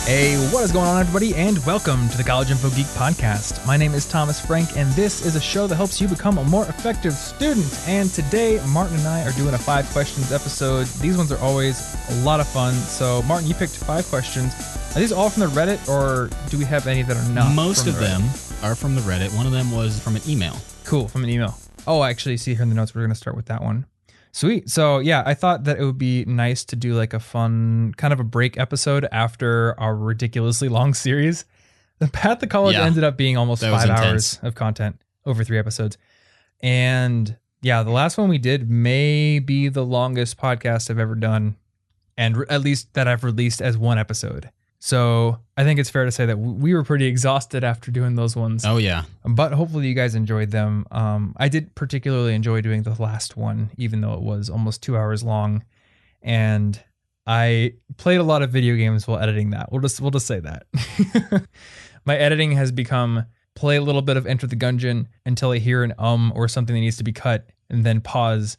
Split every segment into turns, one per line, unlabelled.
Hey, what is going on, everybody, and welcome to the College Info Geek Podcast. My name is Thomas Frank, and this is a show that helps you become a more effective student. And today, Martin and I are doing a 5 questions episode. These ones are always a lot of fun. So, Martin, you picked 5 questions. Are these all from the Reddit, or do we have any that are not?
Most of them are from the Reddit. One of them was from an email.
Cool, from an email. Oh, I actually see here in the notes, we're going to start with that one. Sweet. So yeah, I thought that it would be nice to do like a fun kind of a break episode after our ridiculously long series. The Path to College ended up being almost 5 hours of content over 3 episodes. And yeah, the last one we did may be the longest podcast I've ever done, and at least that I've released as one episode. So I think it's fair to say that we were pretty exhausted after doing those ones.
Oh, yeah.
But hopefully you guys enjoyed them. I did particularly enjoy doing the last one, even though it was almost 2 hours long. And I played a lot of video games while editing that. We'll just say that. My editing has become play a little bit of Enter the Gungeon until I hear an or something that needs to be cut, and then pause,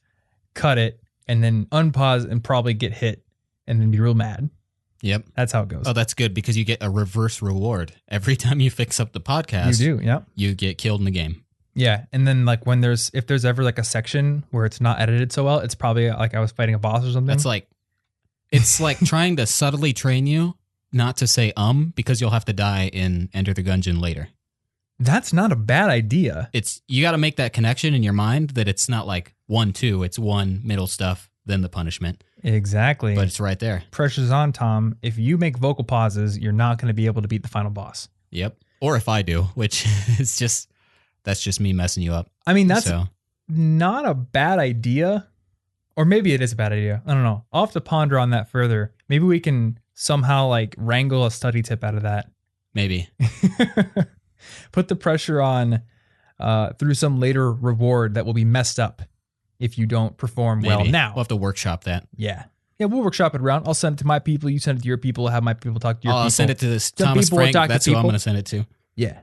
cut it, and then unpause and probably get hit and then be real mad.
Yep.
That's how it goes.
Oh, that's good because you get a reverse reward. Every time you fix up the podcast,
you do, yeah.
You get killed in the game.
Yeah. And then like if there's ever like a section where it's not edited so well, it's probably like I was fighting a boss or something.
It's like trying to subtly train you not to say because you'll have to die in Enter the Gungeon later.
That's not a bad idea.
You got to make that connection in your mind that it's not like 1, 2, it's 1 middle stuff, then the punishment.
Exactly.
But it's right there.
Pressure's on, Tom. If you make vocal pauses, you're not going to be able to beat the final boss.
Yep. Or if I do, which is that's just me messing you up.
I mean, that's not a bad idea. Or maybe it is a bad idea. I don't know. I'll have to ponder on that further. Maybe we can somehow like wrangle a study tip out of that.
Maybe.
Put the pressure on through some later reward that will be messed up if you don't perform well now.
We'll have to workshop that.
Yeah. Yeah, we'll workshop it around. I'll send it to my people. You send it to your people. I'll have my people talk to your people.
I'll send it to this Thomas Frank. That's who I'm going to send it to.
Yeah.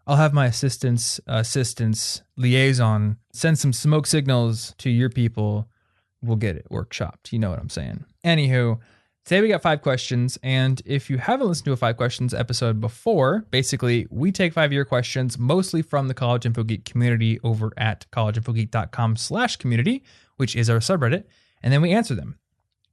I'll have my assistants liaison send some smoke signals to your people. We'll get it workshopped. You know what I'm saying. Anywho, today we got 5 questions. And if you haven't listened to a 5 questions episode before, basically we take 5-year questions, mostly from the College Info Geek community over at collegeinfogeek.com/community, which is our subreddit. And then we answer them.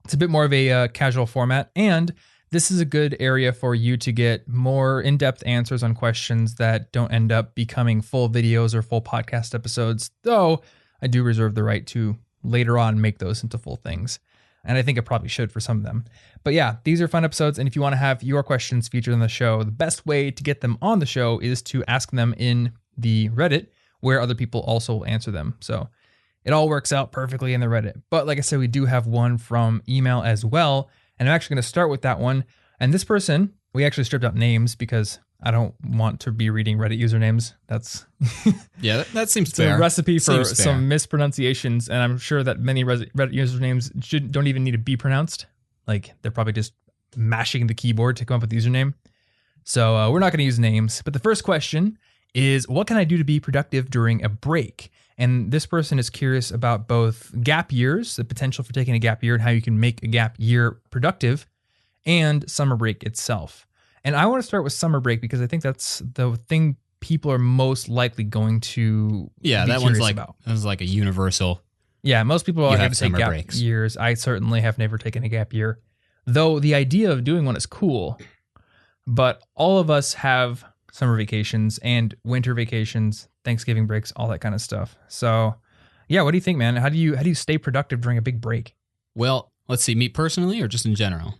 It's a bit more of a casual format. And this is a good area for you to get more in-depth answers on questions that don't end up becoming full videos or full podcast episodes, though I do reserve the right to later on make those into full things. And I think it probably should for some of them. But yeah, these are fun episodes. And if you want to have your questions featured on the show, the best way to get them on the show is to ask them in the Reddit, where other people also will answer them. So it all works out perfectly in the Reddit. But like I said, we do have one from email as well. And I'm actually going to start with that one. And this person, we actually stripped out names because I don't want to be reading Reddit usernames. That's
yeah, that seems fair.
It's a recipe for some mispronunciations, and I'm sure that many Reddit usernames don't even need to be pronounced. Like they're probably just mashing the keyboard to come up with the username. So we're not going to use names. But the first question is, what can I do to be productive during a break? And this person is curious about both gap years, the potential for taking a gap year and how you can make a gap year productive, and summer break itself. And I want to start with summer break because I think that's the thing people are most likely going to be
that
curious
one's
about.
That was like a universal.
Yeah, most people have to take gap
breaks.
years. I certainly have never taken a gap year, though the idea of doing one is cool. But all of us have summer vacations and winter vacations, Thanksgiving breaks, all that kind of stuff. So, yeah, what do you think, man? How do you stay productive during a big break?
Well, let's see, me personally or just in general?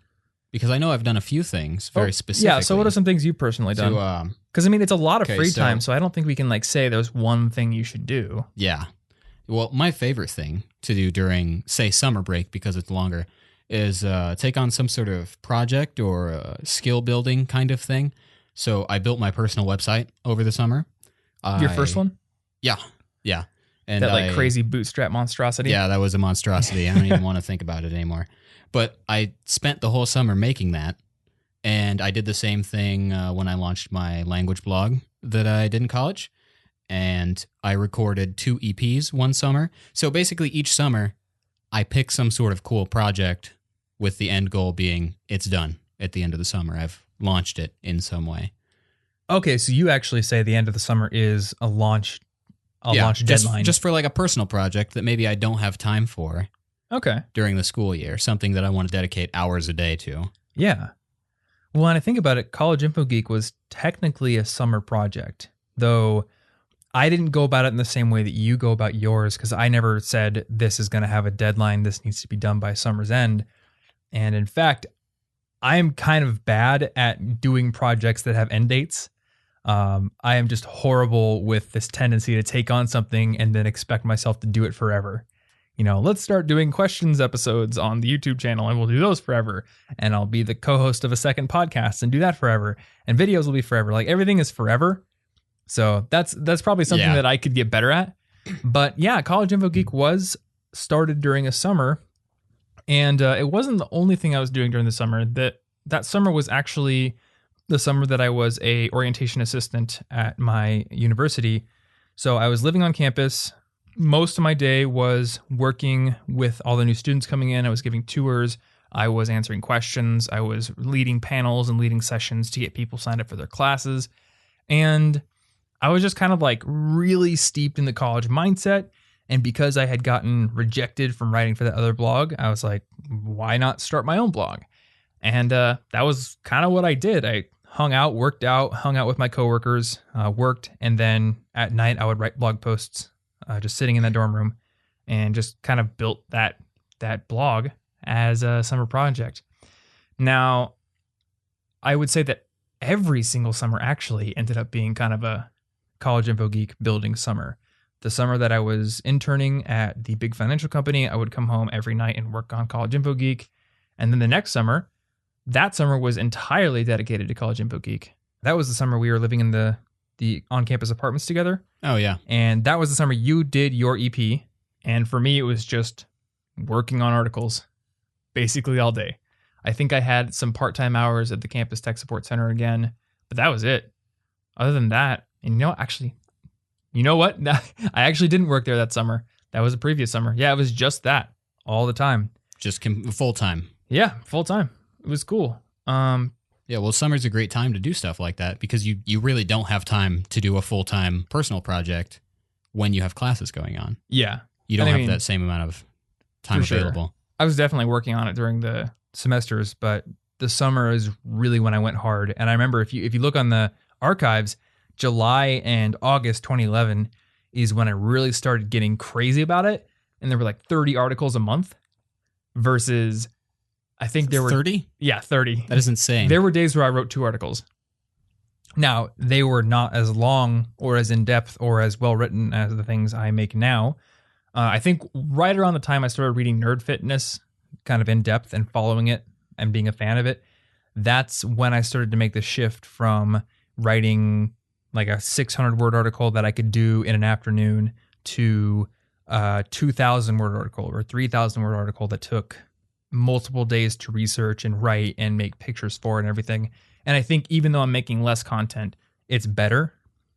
Because I know I've done a few things very specifically.
Yeah, so what are some things you've personally done? Because, I mean, it's a lot of free time, so I don't think we can like say there's one thing you should do.
Yeah. Well, my favorite thing to do during, say, summer break, because it's longer, is take on some sort of project or skill building kind of thing. So I built my personal website over the summer.
Your first one?
Yeah. And
that crazy bootstrap monstrosity?
Yeah, that was a monstrosity. I don't even want to think about it anymore. But I spent the whole summer making that, and I did the same thing when I launched my language blog that I did in college, and I recorded 2 EPs one summer. So basically each summer, I pick some sort of cool project with the end goal being it's done at the end of the summer. I've launched it in some way.
Okay, so you actually say the end of the summer is a launch
just,
deadline.
Just for like a personal project that maybe I don't have time for
Okay.
during the school year, something that I want to dedicate hours a day to.
Yeah. Well, when I think about it, College Info Geek was technically a summer project, though I didn't go about it in the same way that you go about yours, because I never said this is going to have a deadline, this needs to be done by summer's end. And in fact, I am kind of bad at doing projects that have end dates. I am just horrible with this tendency to take on something and then expect myself to do it forever. Let's start doing questions episodes on the YouTube channel and we'll do those forever. And I'll be the co-host of a second podcast and do that forever. And videos will be forever. Like everything is forever. So that's probably something that I could get better at. But yeah, College Info Geek was started during a summer. And it wasn't the only thing I was doing during the summer. That summer was actually the summer that I was a orientation assistant at my university. So I was living on campus. Most of my day was working with all the new students coming in. I was giving tours. I was answering questions. I was leading panels and leading sessions to get people signed up for their classes. And I was just kind of like really steeped in the college mindset. And because I had gotten rejected from writing for that other blog, I was like, why not start my own blog? And that was kind of what I did. I hung out with my coworkers, worked, and then at night I would write blog posts, just sitting in that dorm room, and just kind of built that blog as a summer project. Now, I would say that every single summer actually ended up being kind of a College Info Geek building summer. The summer that I was interning at the big financial company, I would come home every night and work on College Info Geek. And then the next summer, that summer was entirely dedicated to College Info Geek. That was the summer we were living in the on-campus apartments together.
Oh, yeah.
And that was the summer you did your EP. And for me, it was just working on articles basically all day. I think I had some part-time hours at the Campus Tech Support Center again, but that was it. Other than that, and you know what? I actually didn't work there that summer. That was a previous summer. Yeah, it was just that all the time.
Just full-time.
Yeah, full-time. It was cool.
Yeah, well, summer's a great time to do stuff like that because you really don't have time to do a full-time personal project when you have classes going on.
Yeah.
You don't have that same amount of time available.
Sure. I was definitely working on it during the semesters, but the summer is really when I went hard. And I remember if you look on the archives, July and August 2011 is when I really started getting crazy about it. And there were like 30 articles a month versus... I think there were
30?
Yeah, 30.
That is insane.
There were days where I wrote 2 articles. Now, they were not as long or as in-depth or as well-written as the things I make now. I think right around the time I started reading Nerd Fitness, kind of in-depth and following it and being a fan of it, that's when I started to make the shift from writing like a 600-word article that I could do in an afternoon to a 2,000-word article or a 3,000-word article that took multiple days to research and write and make pictures for it and everything. And I think even though I'm making less content, it's better.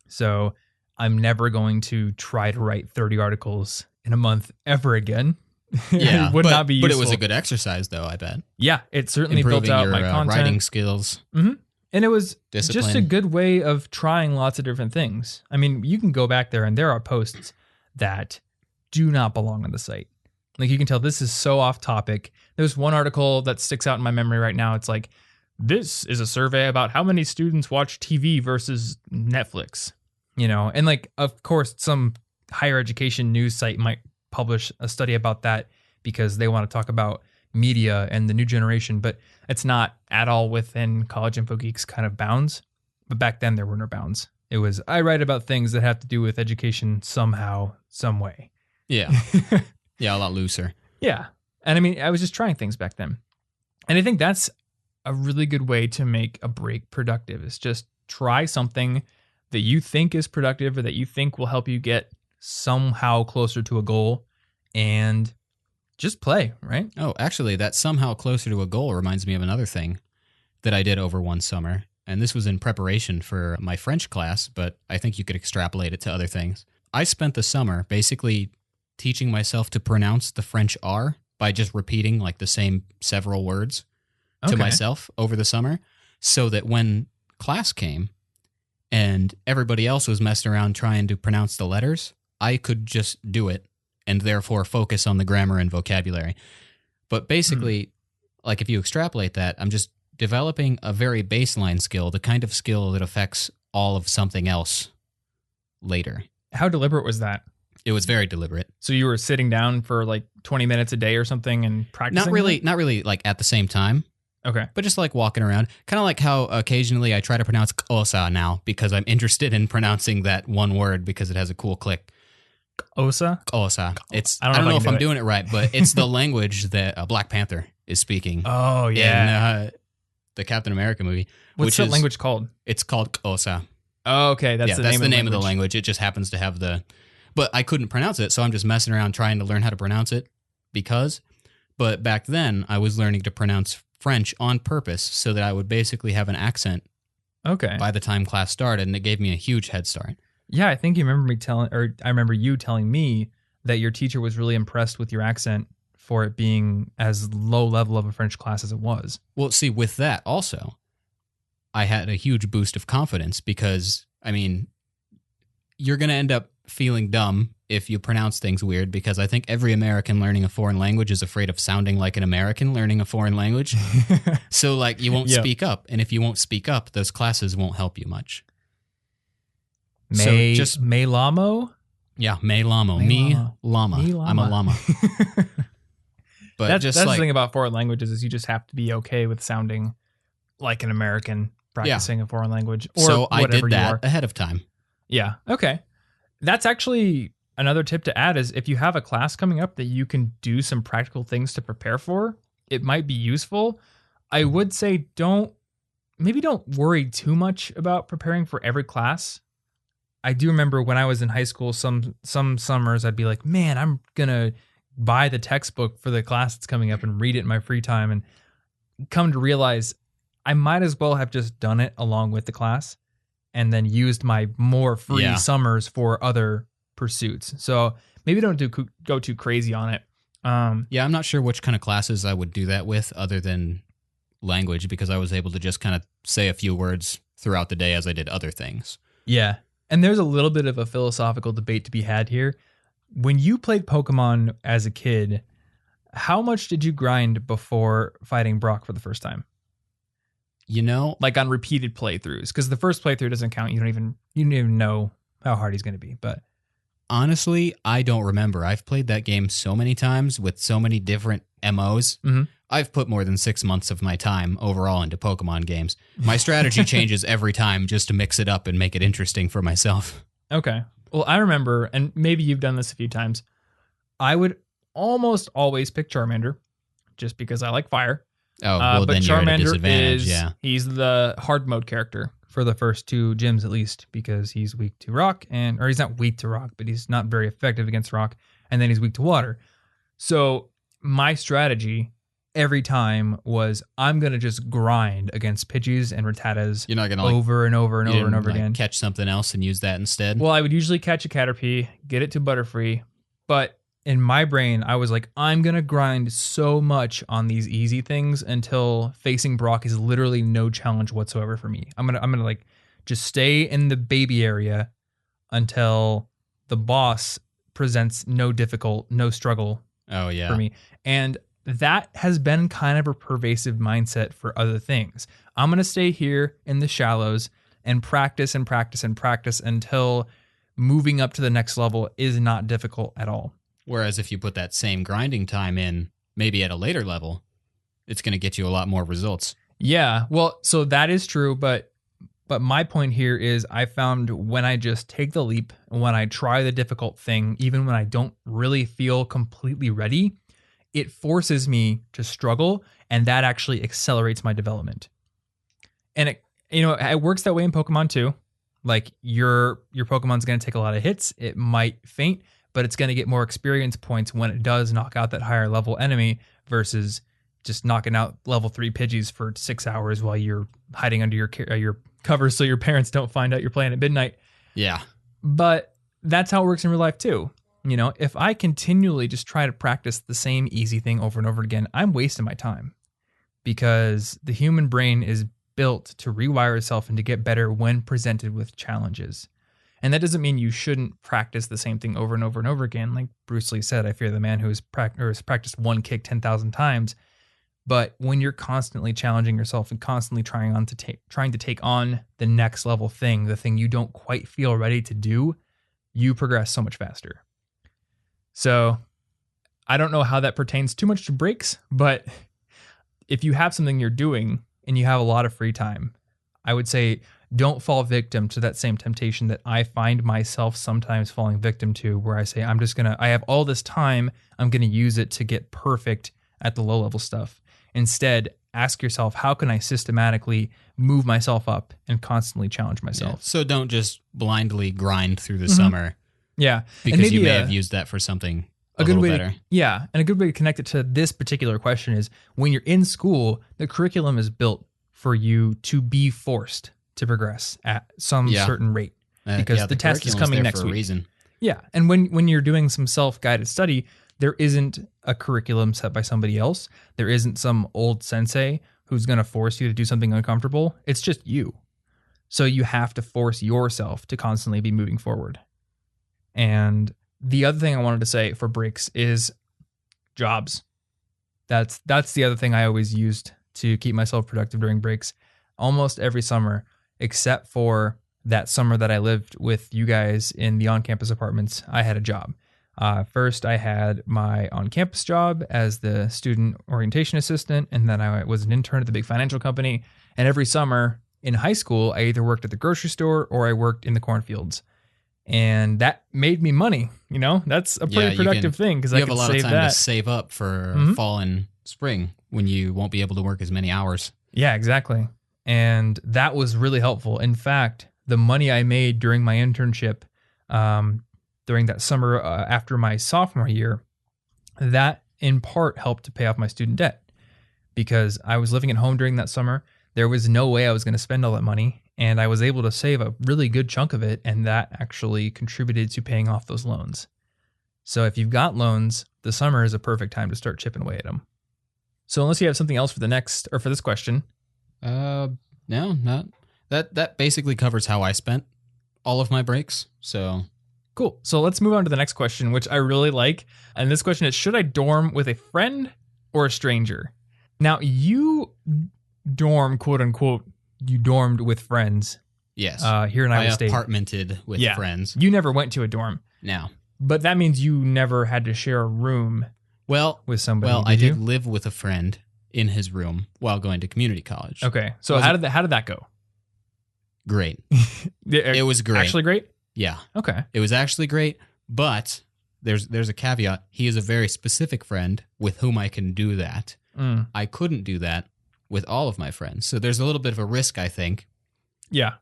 So I'm never going to try to write 30 articles in a month ever again.
Yeah,
it would not be useful.
But it was a good exercise, though, I bet.
Yeah, it certainly built out my content.
Writing skills.
Mm-hmm. And it was
discipline.
Just a good way of trying lots of different things. I mean, you can go back there and there are posts that do not belong on the site. Like you can tell this is so off topic. There's one article that sticks out in my memory right now. It's like, this is a survey about how many students watch TV versus Netflix, and like, of course, some higher education news site might publish a study about that because they want to talk about media and the new generation, but it's not at all within College Info Geek's kind of bounds. But back then there were no bounds. It was, I write about things that have to do with education somehow, some way.
Yeah. Yeah, a lot looser.
Yeah. And I mean, I was just trying things back then. And I think that's a really good way to make a break productive, is just try something that you think is productive or that you think will help you get somehow closer to a goal and just play, right?
Oh, actually, that somehow closer to a goal reminds me of another thing that I did over one summer. And this was in preparation for my French class, but I think you could extrapolate it to other things. I spent the summer basically teaching myself to pronounce the French R by just repeating like the same several words to myself over the summer. so that when class came and everybody else was messing around trying to pronounce the letters, I could just do it and therefore focus on the grammar and vocabulary. But basically, like if you extrapolate that, I'm just developing a very baseline skill, the kind of skill that affects all of something else later.
How deliberate was that?
It was very deliberate.
So you were sitting down for like 20 minutes a day or something and practicing?
Not really like at the same time.
Okay.
But just like walking around. Kind of like how occasionally I try to pronounce Kosa now because I'm interested in pronouncing that one word because it has a cool click.
Osa?
Kosa. It's
I
I don't know if I'm
it.
doing it right, but it's the language that Black Panther is speaking
Oh, yeah.
in the Captain America movie.
What's that language called?
It's called Kosa.
Oh, okay. That's
the name of the language. It just happens to have the... But I couldn't pronounce it, so I'm just messing around trying to learn how to pronounce it because... But back then, I was learning to pronounce French on purpose so that I would basically have an accent by the time class started, and it gave me a huge head start.
Yeah, I think you remember I remember you telling me that your teacher was really impressed with your accent for it being as low level of a French class as it was.
Well, see, with that also, I had a huge boost of confidence because, I mean, you're going to end up feeling dumb if you pronounce things weird because I think every American learning a foreign language is afraid of sounding like an American learning a foreign language. So, like, you won't speak up. And if you won't speak up, those classes won't help you much.
May Lamo?
Yeah, May Lamo. Me llama. I'm a llama. But
that's the thing about foreign languages is you just have to be okay with sounding like an American practicing a foreign language. Or
so I did
you
that
are.
ahead of time.
Yeah. Okay. That's actually another tip to add is if you have a class coming up that you can do some practical things to prepare for, it might be useful. I would say don't worry too much about preparing for every class. I do remember when I was in high school, some summers I'd be like, man, I'm going to buy the textbook for the class that's coming up and read it in my free time, and come to realize I might as well have just done it along with the class and then used my more free summers for other pursuits. So maybe don't go too crazy on it.
I'm not sure which kind of classes I would do that with other than language because I was able to just kind of say a few words throughout the day as I did other things.
Yeah. And there's a little bit of a philosophical debate to be had here. When you played Pokemon as a kid, how much did you grind before fighting Brock for the first time?
You know,
like on repeated playthroughs, because the first playthrough doesn't count. You don't even know how hard he's going to be. But
honestly, I don't remember. I've played that game so many times with so many different MOs.
Mm-hmm.
I've put more than 6 months of my time overall into Pokemon games. My strategy changes every time just to mix it up and make it interesting for myself.
Okay. Well, I remember, and maybe you've done this a few times, I would almost always pick Charmander just because I like fire.
Oh, well,
but
then you're at a disadvantage,
he's the hard mode character for the first 2 gyms at least because he's weak to rock, or he's not weak to rock, but he's not very effective against rock, and then he's weak to water. So my strategy every time was I'm going to just grind against Pidgeys and Rattatas.
You're not going to
over and over and over and over again.
Catch something else and use that instead?
Well, I would usually catch a Caterpie, get it to Butterfree, but in my brain, I was like, I'm going to grind so much on these easy things until facing Brock is literally no challenge whatsoever for me. I'm going to like just stay in the baby area until the boss presents no struggle for me. And that has been kind of a pervasive mindset for other things. I'm going to stay here in the shallows and practice and practice and practice until moving up to the next level is not difficult at all.
Whereas if you put that same grinding time in, maybe at a later level, it's going to get you a lot more results.
Yeah, well, so that is true, but my point here is I found when I just take the leap, when I try the difficult thing, even when I don't really feel completely ready, it forces me to struggle, and that actually accelerates my development. And it works that way in Pokemon too. Like your Pokemon's going to take a lot of hits. It might faint, but it's going to get more experience points when it does knock out that higher level enemy versus just knocking out level 3 Pidgeys for 6 hours while you're hiding under your covers so your parents don't find out you're playing at midnight.
Yeah.
But that's how it works in real life too. If I continually just try to practice the same easy thing over and over again, I'm wasting my time because the human brain is built to rewire yourself and to get better when presented with challenges. And that doesn't mean you shouldn't practice the same thing over and over and over again. Like Bruce Lee said, I fear the man who has practiced one kick 10,000 times. But when you're constantly challenging yourself and constantly trying to take on the next level thing, the thing you don't quite feel ready to do, you progress so much faster. So I don't know how that pertains too much to breaks, but if you have something you're doing and you have a lot of free time, I would say don't fall victim to that same temptation that I find myself sometimes falling victim to, where I say, I have all this time, I'm going to use it to get perfect at the low level stuff. Instead, ask yourself, how can I systematically move myself up and constantly challenge myself?
Yeah. So don't just blindly grind through the summer.
Yeah.
Because you may have used that for something a little better.
And a good way to connect it to this particular question is when you're in school, the curriculum is built for you to be forced to progress at some certain rate because the test is coming next week. Reason. Yeah. And when you're doing some self-guided study, there isn't a curriculum set by somebody else. There isn't some old sensei who's going to force you to do something uncomfortable. It's just you. So you have to force yourself to constantly be moving forward. And the other thing I wanted to say for breaks is jobs. That's the other thing I always used to keep myself productive during breaks. Almost every summer, except for that summer that I lived with you guys in the on-campus apartments, I had a job. First, I had my on-campus job as the student orientation assistant, and then I was an intern at the big financial company. And every summer in high school, I either worked at the grocery store or I worked in the cornfields. And that made me money. You know, that's a pretty productive thing because I could save that. You have a lot of time
to save up for fall and spring when you won't be able to work as many hours.
Yeah, exactly. And that was really helpful. In fact, the money I made during my internship, during that summer after my sophomore year, that in part helped to pay off my student debt because I was living at home during that summer. There was no way I was going to spend all that money, and I was able to save a really good chunk of it, and that actually contributed to paying off those loans. So if you've got loans, the summer is a perfect time to start chipping away at them. So unless you have something else for this question.
No, not that basically covers how I spent all of my breaks. So
cool. So let's move on to the next question, which I really like. And this question is, should I dorm with a friend or a stranger? Now, you dorm, quote unquote, you dormed with friends.
Yes.
Here in Iowa State.
I apartmented with friends.
You never went to a dorm.
No.
But that means you never had to share a room with somebody.
Well, I did live with a friend in his room while going to community college.
Okay. So how did that go?
Great. It was great.
Actually great?
Yeah.
Okay.
It was actually great, but there's a caveat. He is a very specific friend with whom I can do that. I couldn't do that with all of my friends. So there's a little bit of a risk, I think.
Yeah.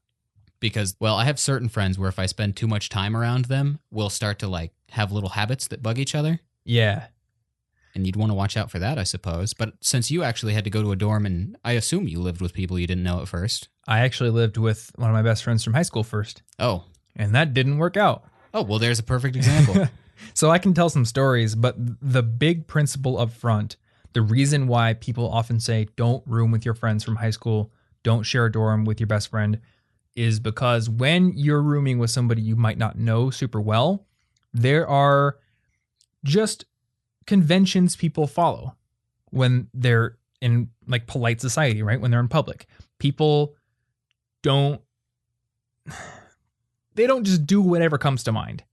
Because, well, I have certain friends where if I spend too much time around them, we'll start to like have little habits that bug each other.
Yeah.
And you'd want to watch out for that, I suppose. But since you actually had to go to a dorm, and I assume you lived with people you didn't know at first.
I actually lived with one of my best friends from high school first.
Oh.
And that didn't work out.
Oh, well, there's a perfect example.
So I can tell some stories, but the big principle up front, the reason why people often say don't room with your friends from high school, don't share a dorm with your best friend, is because when you're rooming with somebody you might not know super well, there are just conventions people follow when they're in like polite society, right? When they're in public. People they don't just do whatever comes to mind.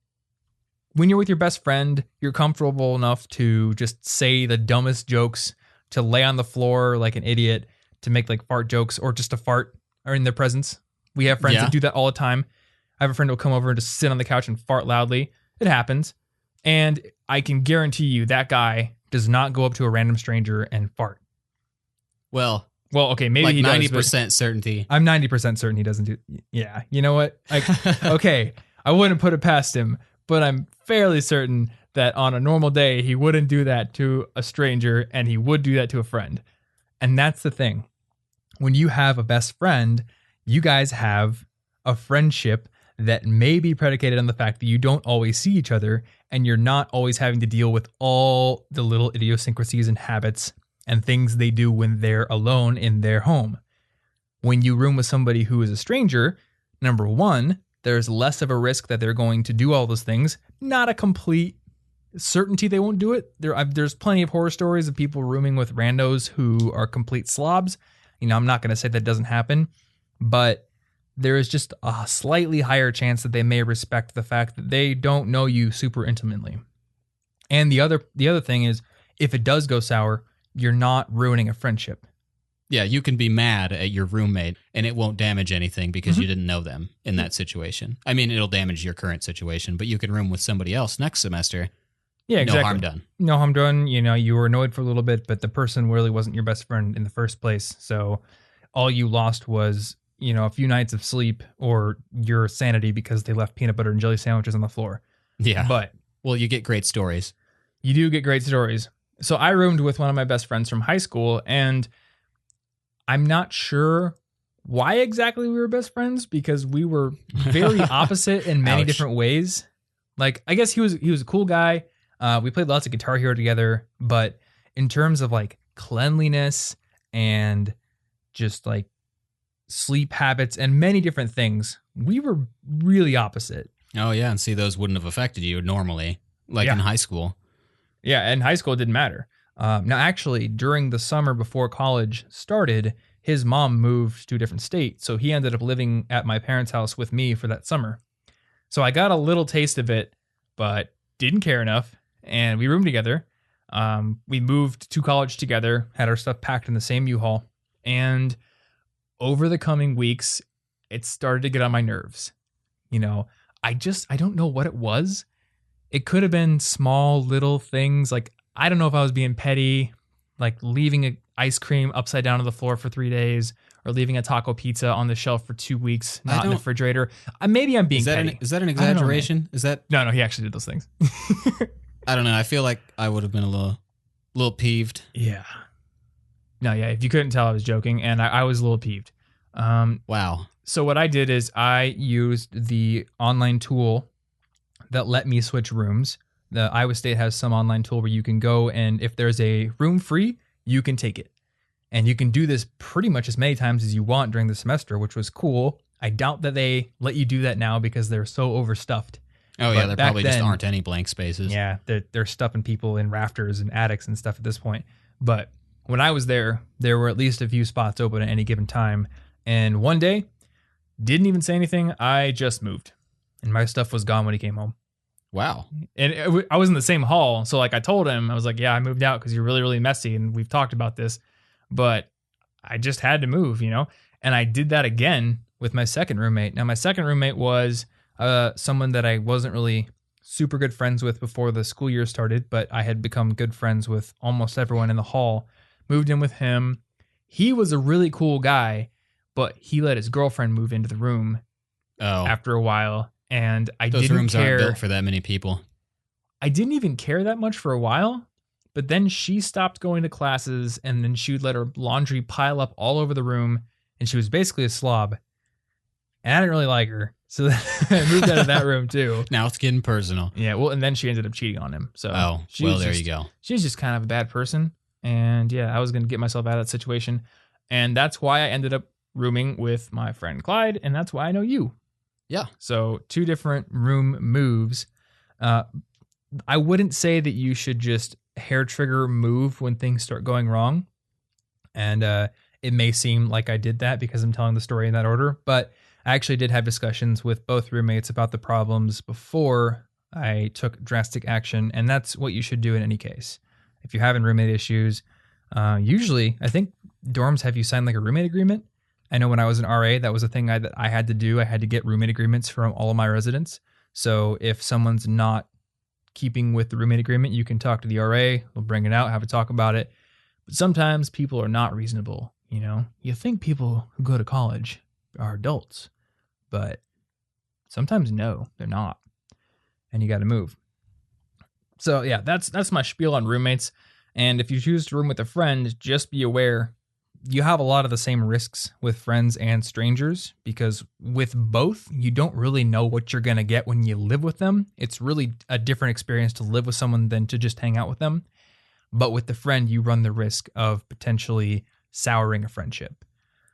When you're with your best friend, you're comfortable enough to just say the dumbest jokes, to lay on the floor like an idiot, to make like fart jokes, or just to fart or in their presence. We have friends that do that all the time. I have a friend who'll come over and just sit on the couch and fart loudly. It happens. And I can guarantee you that guy does not go up to a random stranger and fart.
Well,
okay, maybe
like
he does.
90% certainty.
I'm 90% certain he doesn't do. Yeah, you know what? Okay, I wouldn't put it past him, but I'm fairly certain that on a normal day he wouldn't do that to a stranger, and he would do that to a friend. And that's the thing. When you have a best friend, you guys have a friendship that may be predicated on the fact that you don't always see each other, and you're not always having to deal with all the little idiosyncrasies and habits and things they do when they're alone in their home. When you room with somebody who is a stranger, number one, there's less of a risk that they're going to do all those things. Not a complete certainty they won't do it. There's plenty of horror stories of people rooming with randos who are complete slobs. I'm not going to say that doesn't happen, but there is just a slightly higher chance that they may respect the fact that they don't know you super intimately. And the other thing is, if it does go sour, you're not ruining a friendship.
Yeah, you can be mad at your roommate and it won't damage anything because you didn't know them in that situation. I mean, it'll damage your current situation, but you can room with somebody else next semester.
Yeah, exactly.
No harm done.
No harm done. You were annoyed for a little bit, but the person really wasn't your best friend in the first place. So all you lost was, a few nights of sleep or your sanity because they left peanut butter and jelly sandwiches on the floor.
Yeah.
But
well, you get great stories.
You do get great stories. So I roomed with one of my best friends from high school, and I'm not sure why exactly we were best friends because we were very opposite in many different ways. Like, I guess he was a cool guy. We played lots of Guitar Hero together, but in terms of like cleanliness and just like sleep habits and many different things, we were really opposite.
Oh yeah, and see, those wouldn't have affected you normally, like in high school.
Yeah, in high school it didn't matter. Now, actually, during the summer before college started, his mom moved to a different state, so he ended up living at my parents' house with me for that summer. So I got a little taste of it, but didn't care enough, and we roomed together. We moved to college together, had our stuff packed in the same U-Haul, and over the coming weeks, it started to get on my nerves. I don't know what it was. It could have been small little things, like I don't know if I was being petty, like leaving an ice cream upside down on the floor for 3 days or leaving a taco pizza on the shelf for 2 weeks, not in the refrigerator. Maybe I'm being petty.
Is that an exaggeration? Is that
No, he actually did those things.
I don't know. I feel like I would have been a little peeved.
Yeah. No, yeah. If you couldn't tell, I was joking, and I was a little peeved.
Wow.
So what I did is I used the online tool that let me switch rooms. The Iowa State has some online tool where you can go, and if there's a room free, you can take it. And you can do this pretty much as many times as you want during the semester, which was cool. I doubt that they let you do that now because they're so overstuffed.
Oh, yeah, there probably just aren't any blank spaces.
Yeah, they're stuffing people in rafters and attics and stuff at this point. But when I was there were at least a few spots open at any given time. And one day, didn't even say anything. I just moved. And my stuff was gone when he came home.
Wow.
And I was in the same hall. So like I told him, I was like, yeah, I moved out because you're really, really messy. And we've talked about this. But I just had to move, And I did that again with my second roommate. Now, my second roommate was someone that I wasn't really super good friends with before the school year started, but I had become good friends with almost everyone in the hall. Moved in with him. He was a really cool guy, but he let his girlfriend move into the room after a while. And
those rooms aren't built for that many people.
I didn't even care that much for a while, but then she stopped going to classes, and then she would let her laundry pile up all over the room, and she was basically a slob. And I didn't really like her, so I moved out of that room too.
Now it's getting personal.
Yeah, well, and then she ended up cheating on him. So
there you go.
She's just kind of a bad person, and yeah, I was going to get myself out of that situation, and that's why I ended up rooming with my friend Clyde, and that's why I know you.
Yeah.
So 2 different room moves. I wouldn't say that you should just hair trigger move when things start going wrong. And it may seem like I did that because I'm telling the story in that order, but I actually did have discussions with both roommates about the problems before I took drastic action. And that's what you should do in any case. If you're having roommate issues, usually I think dorms have you sign like a roommate agreement. I know when I was an RA, that was a thing that I had to do. I had to get roommate agreements from all of my residents. So if someone's not keeping with the roommate agreement, you can talk to the RA. We'll bring it out, have a talk about it. But sometimes people are not reasonable. You think people who go to college are adults, but sometimes no, they're not. And you got to move. So yeah, that's my spiel on roommates. And if you choose to room with a friend, just be aware you have a lot of the same risks with friends and strangers, because with both, you don't really know what you're going to get when you live with them. It's really a different experience to live with someone than to just hang out with them. But with the friend, you run the risk of potentially souring a friendship.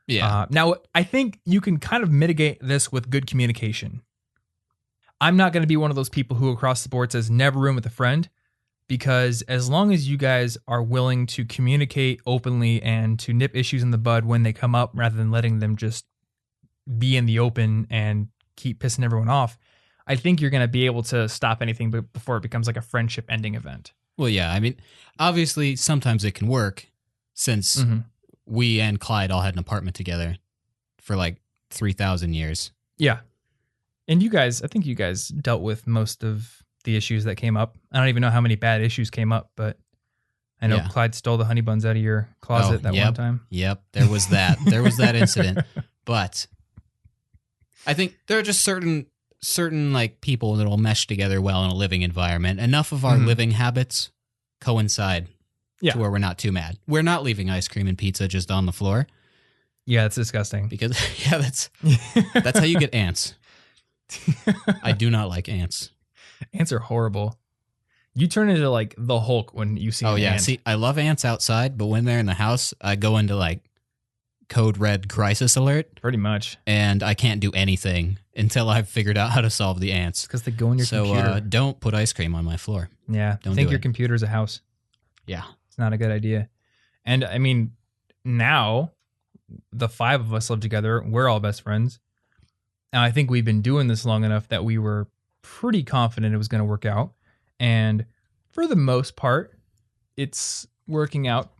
Yeah.
Now, I think you can kind of mitigate this with good communication. I'm not going to be one of those people who across the board says never room with a friend, because as long as you guys are willing to communicate openly and to nip issues in the bud when they come up rather than letting them just be in the open and keep pissing everyone off, I think you're going to be able to stop anything before it becomes like a friendship ending event.
Well, yeah. I mean, obviously, sometimes it can work since we and Clyde all had an apartment together for like 3,000 years.
Yeah. And I think you guys dealt with most of the issues that came up. I don't even know how many bad issues came up, but I know Clyde stole the honey buns out of your closet one time.
Yep. There was that. There was that incident. But I think there are just certain like people that will mesh together well in a living environment. Enough of our living habits coincide to where we're not too mad. We're not leaving ice cream and pizza just on the floor.
Yeah, it's disgusting.
Because that's how you get ants. I do not like ants.
Ants are horrible. You turn into like the Hulk when you see an ant.
See, I love ants outside, but when they're in the house, I go into like code red crisis alert.
Pretty much.
And I can't do anything until I've figured out how to solve the ants.
Because they go in your computer.
So don't put ice cream on my floor.
Yeah.
Don't
think
do
your
it.
computer's a house.
Yeah.
It's not a good idea. And I mean, now the 5 of us live together. We're all best friends. And I think we've been doing this long enough that we were pretty confident it was going to work out. And for the most part, it's working out.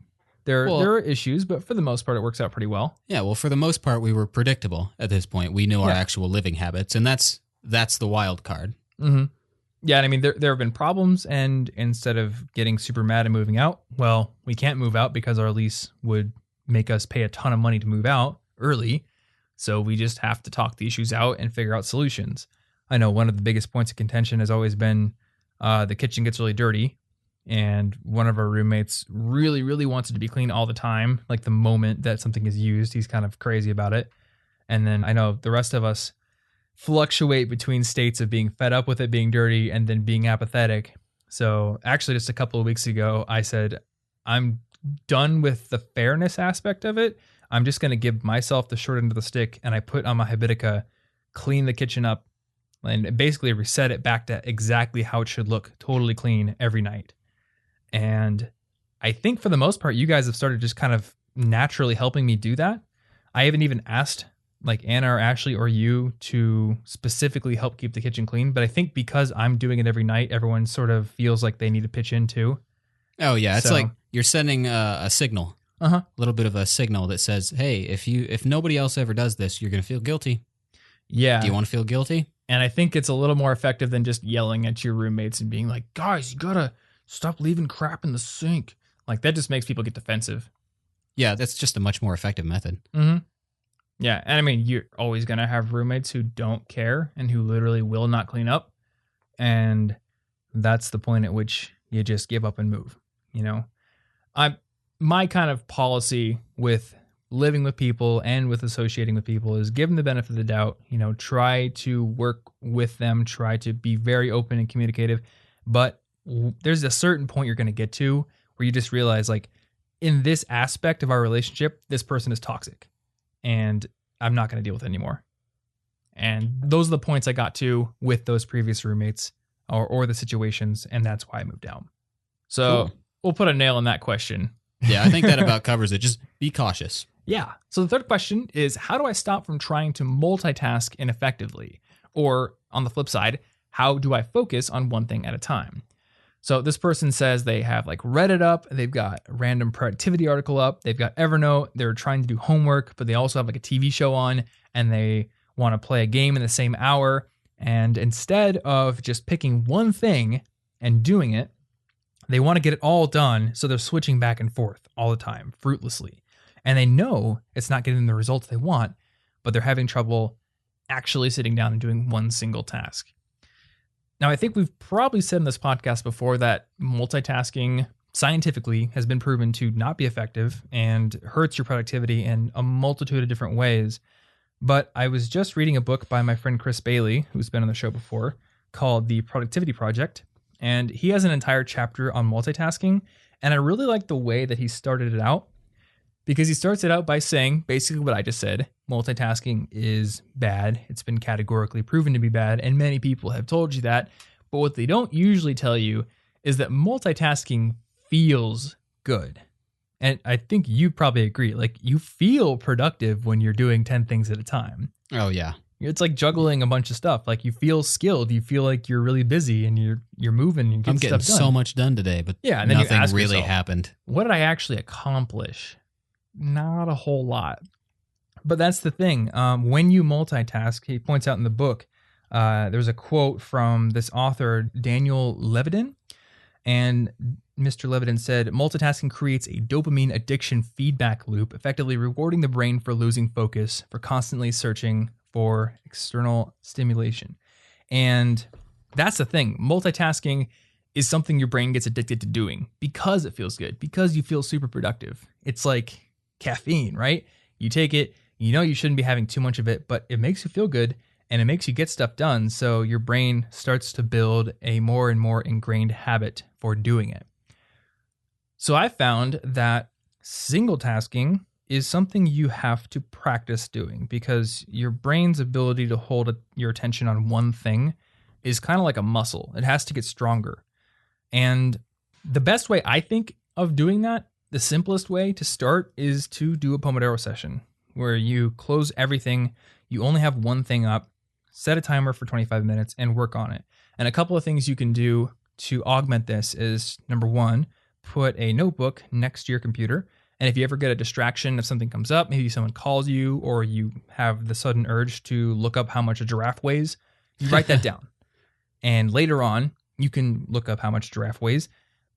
There are issues, but for the most part, it works out pretty well.
Yeah, well, for the most part, we were predictable at this point. We knew our actual living habits, and that's the wild card.
Mm-hmm. Yeah, and I mean, there have been problems, and instead of getting super mad and moving out, well, we can't move out because our lease would make us pay a ton of money to move out early. So we just have to talk the issues out and figure out solutions. I know one of the biggest points of contention has always been the kitchen gets really dirty. And one of our roommates really, really wants it to be clean all the time. Like the moment that something is used, he's kind of crazy about it. And then I know the rest of us fluctuate between states of being fed up with it being dirty and then being apathetic. So actually just a couple of weeks ago, I said, I'm done with the fairness aspect of it. I'm just going to give myself the short end of the stick. And I put on my Habitica, clean the kitchen up, and basically reset it back to exactly how it should look, totally clean every night. And I think for the most part, you guys have started just kind of naturally helping me do that. I haven't even asked like Anna or Ashley or you to specifically help keep the kitchen clean. But I think because I'm doing it every night, everyone sort of feels like they need to pitch in too.
Oh, yeah. It's like you're sending a signal, a little bit of a signal that says, hey, if nobody else ever does this, you're going to feel guilty.
Yeah.
Do you want to feel guilty?
And I think it's a little more effective than just yelling at your roommates and being like, guys, you got to stop leaving crap in the sink. Like that just makes people get defensive.
Yeah, that's just a much more effective method.
Mm-hmm. Yeah, and I mean, you're always going to have roommates who don't care and who literally will not clean up. And that's the point at which you just give up and move. You know, my kind of policy with living with people and with associating with people is give them the benefit of the doubt. You know, try to work with them, try to be very open and communicative. But there's a certain point you're going to get to where you just realize, like, in this aspect of our relationship, this person is toxic and I'm not going to deal with it anymore. And those are the points I got to with those previous roommates or the situations. And that's why I moved out. So We'll put a nail in that question.
Yeah, I think that about covers it. Just be cautious.
Yeah. So the third question is, how do I stop from trying to multitask ineffectively? Or on the flip side, how do I focus on one thing at a time? So this person says they have like Reddit up, they've got a random productivity article up, they've got Evernote, they're trying to do homework, but they also have like a TV show on and they want to play a game in the same hour. And instead of just picking one thing and doing it, they want to get it all done. So they're switching back and forth all the time, fruitlessly. And they know it's not getting the results they want, but they're having trouble actually sitting down and doing one single task. Now, I think we've probably said in this podcast before that multitasking scientifically has been proven to not be effective and hurts your productivity in a multitude of different ways. But I was just reading a book by my friend Chris Bailey, who's been on the show before, called The Productivity Project. And he has an entire chapter on multitasking. And I really like the way that he started it out Because he starts it out by saying basically what I just said. Multitasking is bad. It's been categorically proven to be bad, and many people have told you that. But what they don't usually tell you is that multitasking feels good. And I think you probably agree. Like, you feel productive when you're doing 10 things at a time.
Oh, yeah.
It's like juggling a bunch of stuff. Like, you feel skilled. You feel like you're really busy and you're moving and
I'm
getting
getting
stuff done.
so much done today, but
Yeah, and then
nothing
you ask
really
yourself,
happened.
what did I actually accomplish? Not a whole lot. But that's the thing. When you multitask, he points out in the book, there's a quote from this author, Daniel Levitin. And Mr. Levitin said, multitasking creates a dopamine addiction feedback loop, effectively rewarding the brain for losing focus, for constantly searching for external stimulation. And that's the thing. Multitasking is something your brain gets addicted to doing because it feels good, because you feel super productive. It's like caffeine, right? You take it, you know you shouldn't be having too much of it, but it makes you feel good and it makes you get stuff done. So your brain starts to build a more and more ingrained habit for doing it. So I found that single tasking is something you have to practice doing because your brain's ability to hold your attention on one thing is kind of like a muscle. It has to get stronger. And the best way I think of doing that, the simplest way to start, is to do a Pomodoro session where you close everything, you only have one thing up, set a timer for 25 minutes and work on it. And a couple of things you can do to augment this is, number one, put a notebook next to your computer. And if you ever get a distraction, if something comes up, maybe someone calls you or you have the sudden urge to look up how much a giraffe weighs, you write that down. And later on, you can look up how much a giraffe weighs,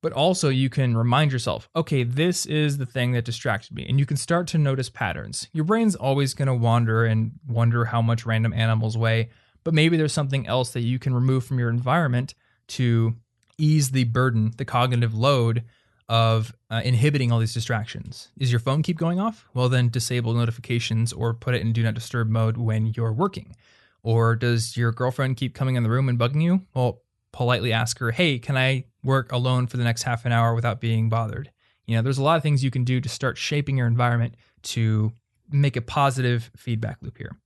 but also you can remind yourself, okay, this is the thing that distracted me. And you can start to notice patterns. Your brain's always going to wander and wonder how much random animals weigh, but maybe there's something else that you can remove from your environment to ease the burden, the cognitive load of inhibiting all these distractions. Is your phone keep going off? Well, then disable notifications or put it in do not disturb mode when you're working. Or does your girlfriend keep coming in the room and bugging you? Well, politely ask her, hey, can I work alone for the next half an hour without being bothered? You know, there's a lot of things you can do to start shaping your environment to make a positive feedback loop here.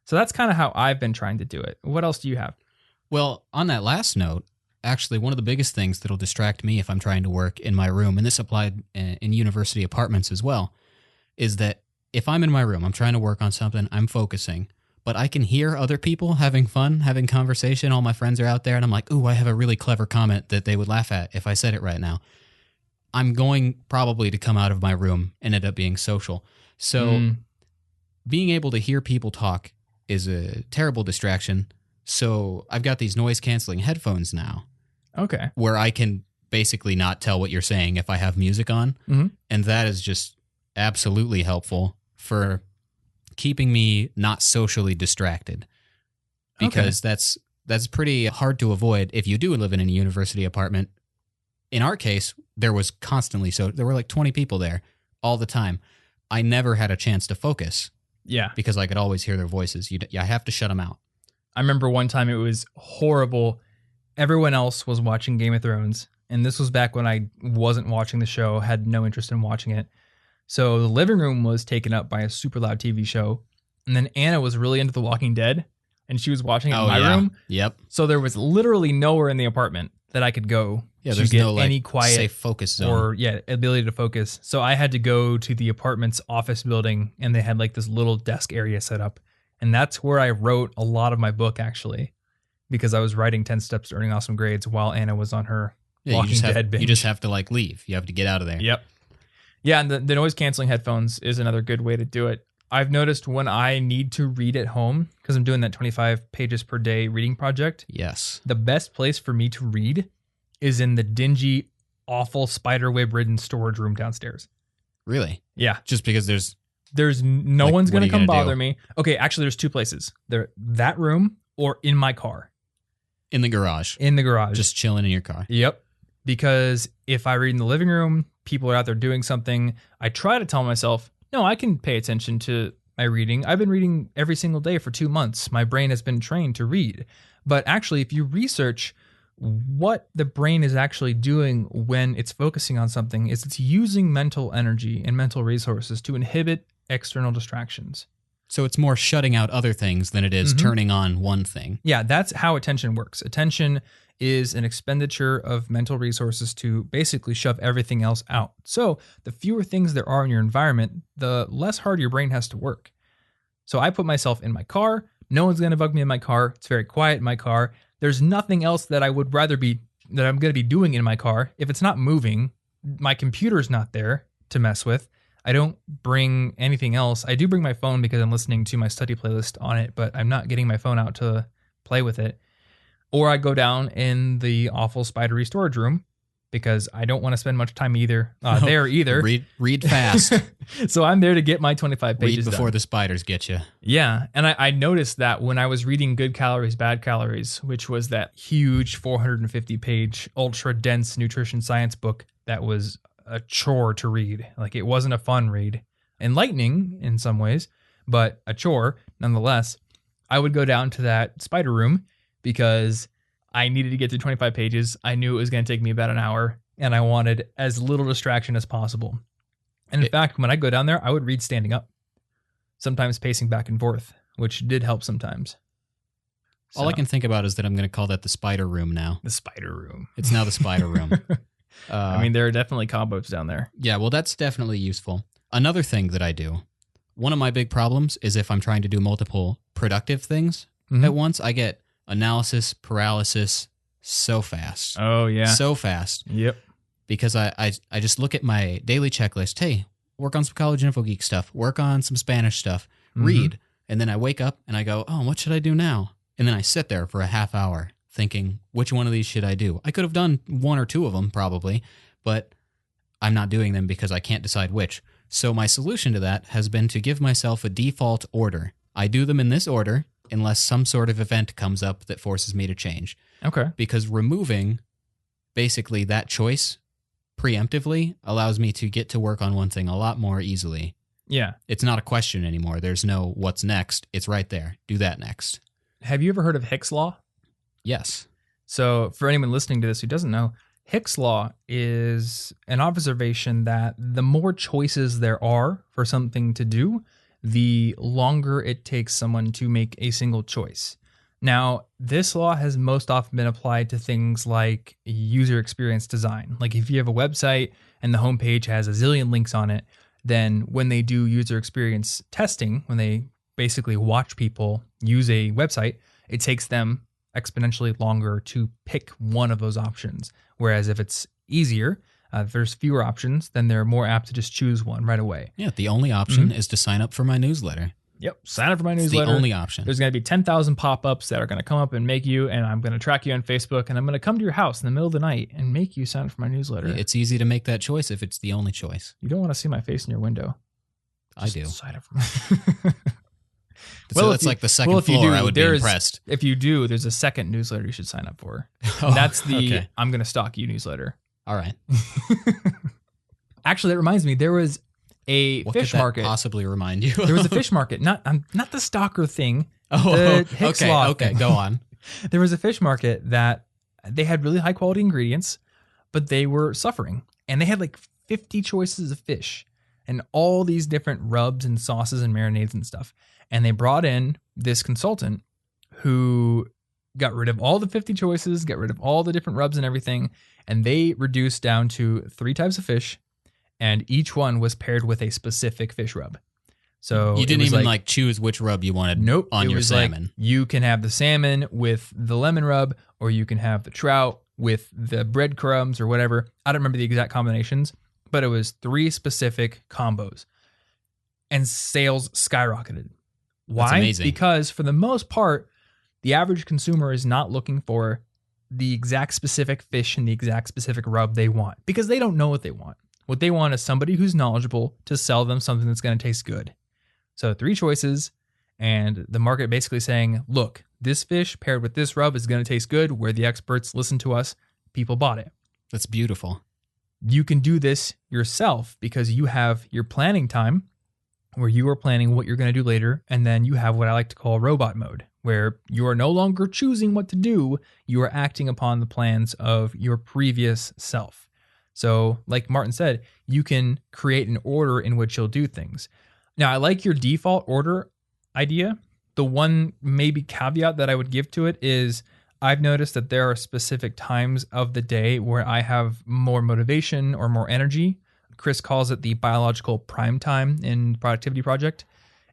So that's kind of how I've been trying to do it. What else do you have?
Well, on that last note, actually, one of the biggest things that'll distract me if I'm trying to work in my room, and this applied in university apartments as well, is that if I'm in my room, I'm trying to work on something, I'm focusing, but I can hear other people having fun, having conversation. All my friends are out there, and I'm like, ooh, I have a really clever comment that they would laugh at if I said it right now. I'm going probably to come out of my room and end up being social. So being able to hear people talk is a terrible distraction. So I've got these noise-canceling headphones now.
Okay.
Where I can basically not tell what you're saying if I have music on.
Mm-hmm.
And that is just absolutely helpful for keeping me not socially distracted. Because that's pretty hard to avoid if you do live in a university apartment. In our case, there was constantly, so there were like 20 people there all the time. I never had a chance to focus.
Yeah.
Because I could always hear their voices. I have to shut them out.
I remember one time it was horrible. Everyone else was watching Game of Thrones, and this was back when I wasn't watching the show, had no interest in watching it. So the living room was taken up by a super loud TV show, and then Anna was really into The Walking Dead, and she was watching it in my room.
Yep.
So there was literally nowhere in the apartment that I could go to get any quiet
safe focus zone
or ability to focus. So I had to go to the apartment's office building, and they had like this little desk area set up. And that's where I wrote a lot of my book, actually, because I was writing 10 Steps to Earning Awesome Grades while Anna was on her Walking Dead binge.
You just have to like leave. You have to get out of there.
Yep. Yeah, and the noise canceling headphones is another good way to do it. I've noticed when I need to read at home, because I'm doing that 25 pages per day reading project.
Yes.
The best place for me to read is in the dingy, awful spiderweb ridden storage room downstairs.
Really?
Yeah.
Just because there's
no one's going to come bother
do?
me. Okay, actually, there's two places. That room or in my car.
In the garage.
In the garage.
Just chilling in your car.
Yep. Because if I read in the living room, people are out there doing something. I try to tell myself, no, I can pay attention to my reading. I've been reading every single day for 2 months. My brain has been trained to read. But actually, if you research what the brain is actually doing when it's focusing on something is it's using mental energy and mental resources to inhibit external distractions.
So it's more shutting out other things than it is turning on one thing.
Yeah, that's how attention works. Attention is an expenditure of mental resources to basically shove everything else out. So the fewer things there are in your environment, the less hard your brain has to work. So I put myself in my car. No one's going to bug me in my car. It's very quiet in my car. There's nothing else that I would rather be, that I'm going to be doing in my car. If it's not moving, my computer's not there to mess with. I don't bring anything else. I do bring my phone because I'm listening to my study playlist on it, but I'm not getting my phone out to play with it. Or I go down in the awful spidery storage room because I don't want to spend much time there either.
Read fast.
So I'm there to get my 25 pages
Read before
done.
the spiders get you.
Yeah, and I noticed that when I was reading Good Calories, Bad Calories, which was that huge 450-page, ultra-dense nutrition science book that was a chore to read. Like, it wasn't a fun read. Enlightening in some ways, but a chore nonetheless. I would go down to that spider room because I needed to get through 25 pages. I knew it was going to take me about an hour, and I wanted as little distraction as possible. And in fact, when I go down there, I would read standing up, sometimes pacing back and forth, which did help sometimes.
All I can think about is that I'm going to call that the spider room now.
The spider room.
It's now the spider room.
I mean, there are definitely combos down there.
Yeah, well, that's definitely useful. Another thing that I do, one of my big problems is if I'm trying to do multiple productive things at once, I get analysis paralysis so fast.
Oh, yeah.
So fast.
Yep.
Because I just look at my daily checklist. Hey, work on some College Info Geek stuff. Work on some Spanish stuff. Read. And then I wake up and I go, oh, what should I do now? And then I sit there for a half hour thinking, which one of these should I do? I could have done one or two of them probably, but I'm not doing them because I can't decide which. So my solution to that has been to give myself a default order. I do them in this order unless some sort of event comes up that forces me to change.
Okay.
Because removing basically that choice preemptively allows me to get to work on one thing a lot more easily.
Yeah.
It's not a question anymore. There's no what's next. It's right there. Do that next.
Have you ever heard of Hick's Law?
Yes.
So for anyone listening to this who doesn't know, Hick's Law is an observation that the more choices there are for something to do, the longer it takes someone to make a single choice. Now, this law has most often been applied to things like user experience design. Like if you have a website and the homepage has a zillion links on it, then when they do user experience testing, when they basically watch people use a website, it takes them exponentially longer to pick one of those options. Whereas if it's easier, if there's fewer options, then they're more apt to just choose one right away.
Yeah, the only option is to sign up for my newsletter.
Yep, sign up for my
It's
newsletter.
the only option.
There's going to be 10,000 pop-ups that are going to come up and make you, and I'm going to track you on Facebook, and I'm going to come to your house in the middle of the night and make you sign up for my newsletter.
It's easy to make that choice if it's the only choice.
You don't want to see my face in your window.
I do.
Sign up for my...
So that's like the second floor. I would be impressed.
If you do, there's a second newsletter you should sign up for.
Oh,
That's the
okay.
I'm going to stalk you newsletter.
All right.
Actually, that reminds me, there was a
What
fish
could that
market.
possibly remind you?
There was a fish market, not the stalker thing.
Oh,
the Hick's Law
okay.
thing.
Go on.
There was a fish market that they had really high quality ingredients, but they were suffering. And they had like 50 choices of fish and all these different rubs and sauces and marinades and stuff. And they brought in this consultant who got rid of all the 50 choices, got rid of all the different rubs and everything. And they reduced down to 3 types of fish. And each one was paired with a specific fish rub. So
You didn't even like choose which rub you wanted on your salmon.
Like, you can have the salmon with the lemon rub, or you can have the trout with the breadcrumbs or whatever. I don't remember the exact combinations, but it was 3 specific combos. And sales skyrocketed. Why?
That's amazing.
Because for the most part, the average consumer is not looking for the exact specific fish and the exact specific rub they want because they don't know what they want. What they want is somebody who's knowledgeable to sell them something that's going to taste good. So 3 choices, and the market basically saying, look, this fish paired with this rub is going to taste good. We're the experts. Listen to us. People bought it.
That's beautiful.
You can do this yourself because you have your planning time where you are planning what you're going to do later. And then you have what I like to call robot mode, where you are no longer choosing what to do, you are acting upon the plans of your previous self. So, like Martin said, you can create an order in which you'll do things. Now, I like your default order idea. The one maybe caveat that I would give to it is I've noticed that there are specific times of the day where I have more motivation or more energy. Chris calls it the biological prime time in Productivity Project.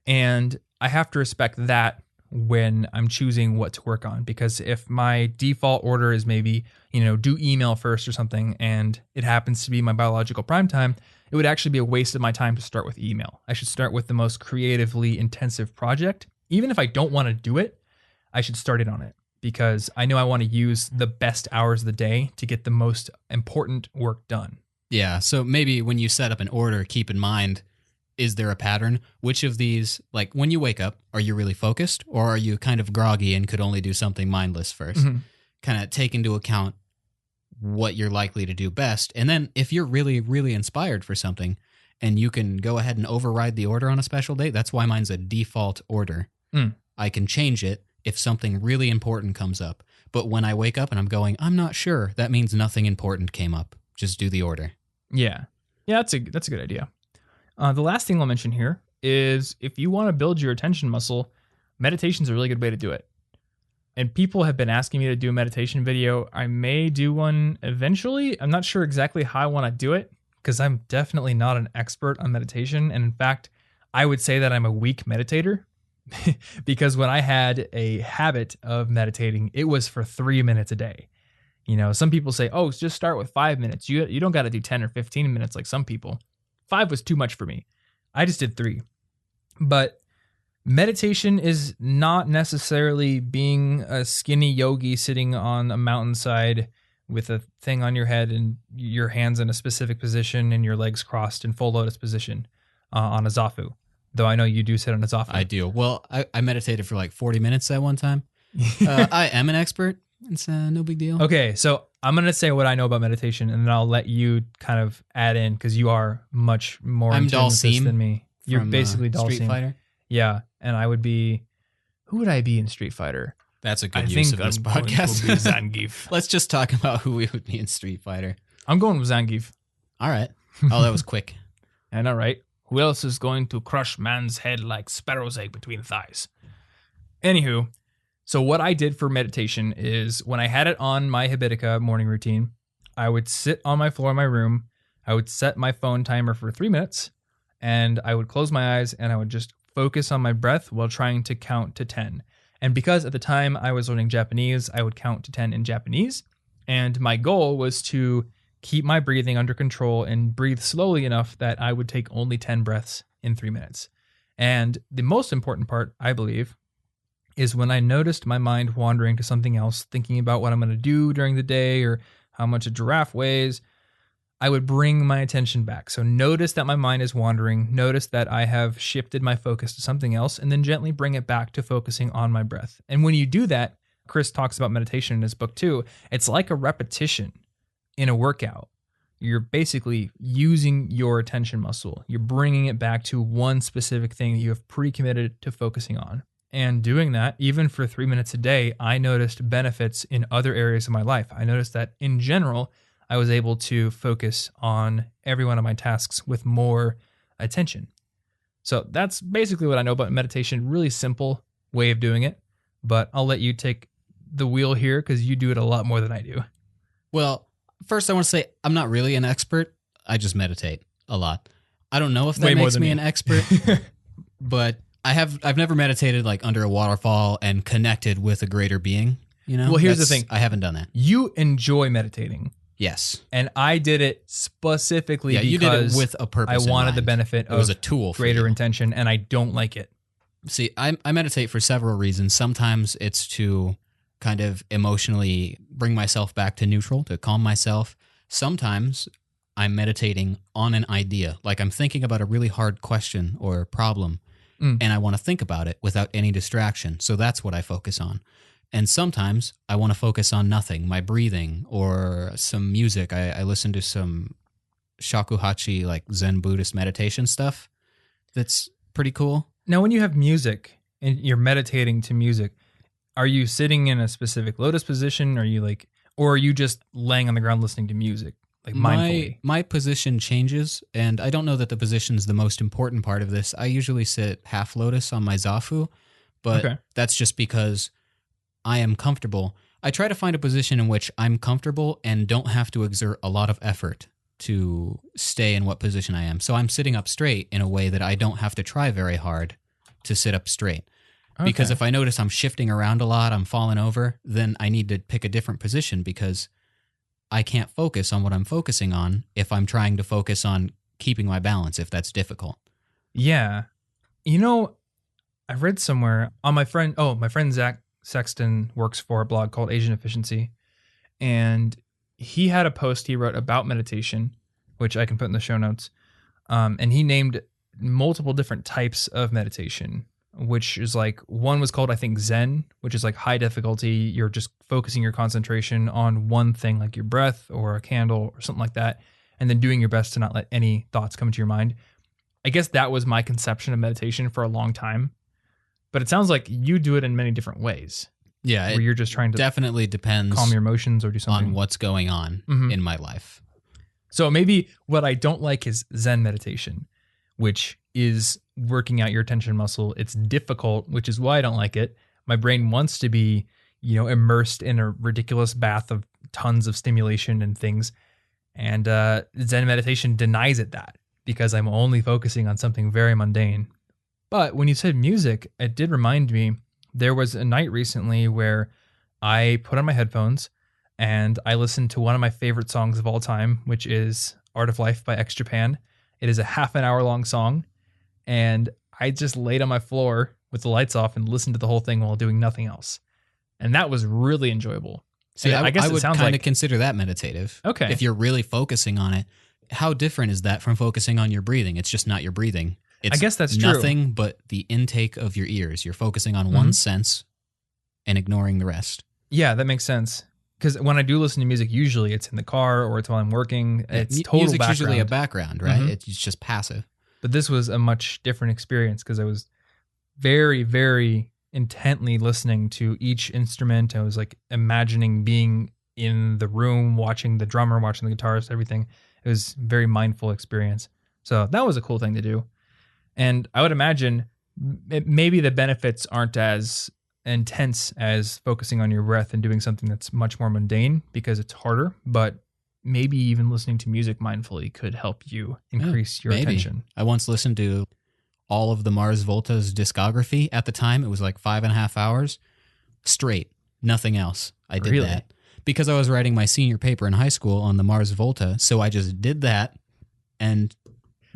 And I have to respect that when I'm choosing what to work on, because if my default order is maybe, do email first or something, and it happens to be my biological prime time, it would actually be a waste of my time to start with email. I should start with the most creatively intensive project. Even if I don't want to do it, I should start it on it, because I know I want to use the best hours of the day to get the most important work done.
Yeah, so maybe when you set up an order, keep in mind, is there a pattern? Which of these, like when you wake up, are you really focused, or are you kind of groggy and could only do something mindless first?
Mm-hmm.
Kind of take into account what you're likely to do best. And then if you're really, really inspired for something and you can go ahead and override the order on a special day, that's why mine's a default order. I can change it if something really important comes up. But when I wake up and I'm going, I'm not sure, that means nothing important came up. Just do the order.
Yeah, that's a good idea. The last thing I'll mention here is if you want to build your attention muscle, meditation is a really good way to do it. And people have been asking me to do a meditation video. I may do one eventually. I'm not sure exactly how I want to do it, because I'm definitely not an expert on meditation. And in fact, I would say that I'm a weak meditator because when I had a habit of meditating, it was for 3 minutes a day. Some people say, oh, just start with 5 minutes. You don't got to do 10 or 15 minutes like some people. 5 was too much for me. I just did 3. But meditation is not necessarily being a skinny yogi sitting on a mountainside with a thing on your head and your hands in a specific position and your legs crossed in full lotus position on a zafu. Though I know you do sit on a zafu.
I do. Well, I meditated for like 40 minutes that one time. I am an expert. It's no big deal.
Okay, so I'm going to say what I know about meditation, and then I'll let you kind of add in, because you are much more in tune with this than me. You're basically Dalsim.
Street Fighter?
Yeah, and I would be... Who would I be in Street Fighter?
That's a good use of this podcast.
Going to be Zangief.
Let's just talk about who we would be in Street Fighter.
I'm going with Zangief.
All right. Oh, that was quick.
I know, right? Who else is going to crush man's head like sparrow's egg between thighs? Anywho... So what I did for meditation is when I had it on my Habitica morning routine, I would sit on my floor in my room, I would set my phone timer for 3 minutes, and I would close my eyes and I would just focus on my breath while trying to count to 10. And because at the time I was learning Japanese, I would count to 10 in Japanese. And my goal was to keep my breathing under control and breathe slowly enough that I would take only 10 breaths in 3 minutes. And the most important part, I believe, is when I noticed my mind wandering to something else, thinking about what I'm going to do during the day or how much a giraffe weighs, I would bring my attention back. So notice that my mind is wandering, notice that I have shifted my focus to something else, and then gently bring it back to focusing on my breath. And when you do that, Chris talks about meditation in his book too, it's like a repetition in a workout. You're basically using your attention muscle. You're bringing it back to one specific thing that you have pre-committed to focusing on. And doing that, even for 3 minutes a day, I noticed benefits in other areas of my life. I noticed that in general, I was able to focus on every one of my tasks with more attention. So that's basically what I know about meditation. Really simple way of doing it, but I'll let you take the wheel here because you do it a lot more than I do.
Well, first I want to say I'm not really an expert. I just meditate a lot. I don't know if that makes me an expert, but I've never meditated like under a waterfall and connected with a greater being,
Well, here's the thing.
I haven't done that.
You enjoy meditating.
Yes.
And I did it specifically because
you did it with a purpose.
I wanted the benefit of
it was a tool for
greater
you.
intention, and I don't like it.
See, I meditate for several reasons. Sometimes it's to kind of emotionally bring myself back to neutral, to calm myself. Sometimes I'm meditating on an idea, like I'm thinking about a really hard question or problem, and I want to think about it without any distraction. So that's what I focus on. And sometimes I want to focus on nothing, my breathing or some music. I listen to some shakuhachi, like Zen Buddhist meditation stuff. That's pretty cool.
Now, when you have music and you're meditating to music, Are you sitting in a specific lotus position? Or are you just laying on the ground listening to music, like mindfully?
My position changes, and I don't know that the position's the most important part of this. I usually sit half lotus on my zafu, but
Okay.
that's just because I am comfortable. I try to find a position in which I'm comfortable and don't have to exert a lot of effort to stay in what position I am. So I'm sitting up straight in a way that I don't have to try very hard to sit up straight. Because
Okay.
if I notice I'm shifting around a lot, I'm falling over, then I need to pick a different position because I can't focus on what I'm focusing on if I'm trying to focus on keeping my balance, if that's difficult.
Yeah. I read somewhere on my friend Zach Sexton works for a blog called Asian Efficiency. And he had a post he wrote about meditation, which I can put in the show notes. And he named multiple different types of meditation, which is like one was called, I think, Zen, which is like high difficulty. You're just focusing your concentration on one thing, like your breath or a candle or something like that, and then doing your best to not let any thoughts come into your mind. I guess that was my conception of meditation for a long time. But it sounds like you do it in many different ways.
Yeah,
Where you're just trying to
definitely depends
calm your emotions or do something
on what's going on
Mhm.
in my life.
So maybe what I don't like is Zen meditation, which is working out your attention muscle. It's difficult, which is why I don't like it. My brain wants to be, immersed in a ridiculous bath of tons of stimulation and things. And Zen meditation denies it that because I'm only focusing on something very mundane. But when you said music, it did remind me there was a night recently where I put on my headphones and I listened to one of my favorite songs of all time, which is Art of Life by X Japan. It is a half an hour long song. And I just laid on my floor with the lights off and listened to the whole thing while doing nothing else. And that was really enjoyable.
See,
And
I
guess
I
it
would
sounds
kind of
like
consider that meditative.
Okay.
If you're really focusing on it, how different is that from focusing on your breathing? It's just not your breathing. It's
I guess that's true.
nothing but the intake of your ears. You're focusing on
Mhm.
one sense and ignoring the rest.
Yeah, that makes sense. Because when I do listen to music, usually it's in the car or it's while I'm working. It's total
Music's
background.
usually a background, right?
Mhm.
It's just passive.
But this was a much different experience because I was very, very intently listening to each instrument. I was like imagining being in the room, watching the drummer, watching the guitarist, everything. It was a very mindful experience. So that was a cool thing to do. And I would imagine maybe the benefits aren't as intense as focusing on your breath and doing something that's much more mundane because it's harder. But maybe even listening to music mindfully could help you increase your
maybe.
attention.
I once listened to all of the Mars Volta's discography. At the time, it was like 5.5 hours straight, nothing else. I did
Really?
that because I was writing my senior paper in high school on the Mars Volta. So I just did that, and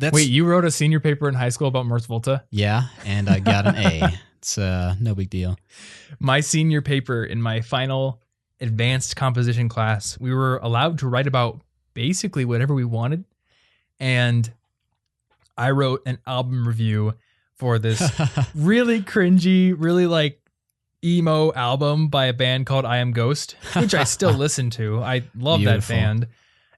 that's
Wait, you wrote a senior paper in high school about Mars Volta?
yeah, and I got an A. It's no big deal.
My senior paper in my final advanced composition class, we were allowed to write about basically whatever we wanted. And I wrote an album review for this really cringy, really like emo album by a band called I Am Ghost, which I still listen to. I love
Beautiful.
that band.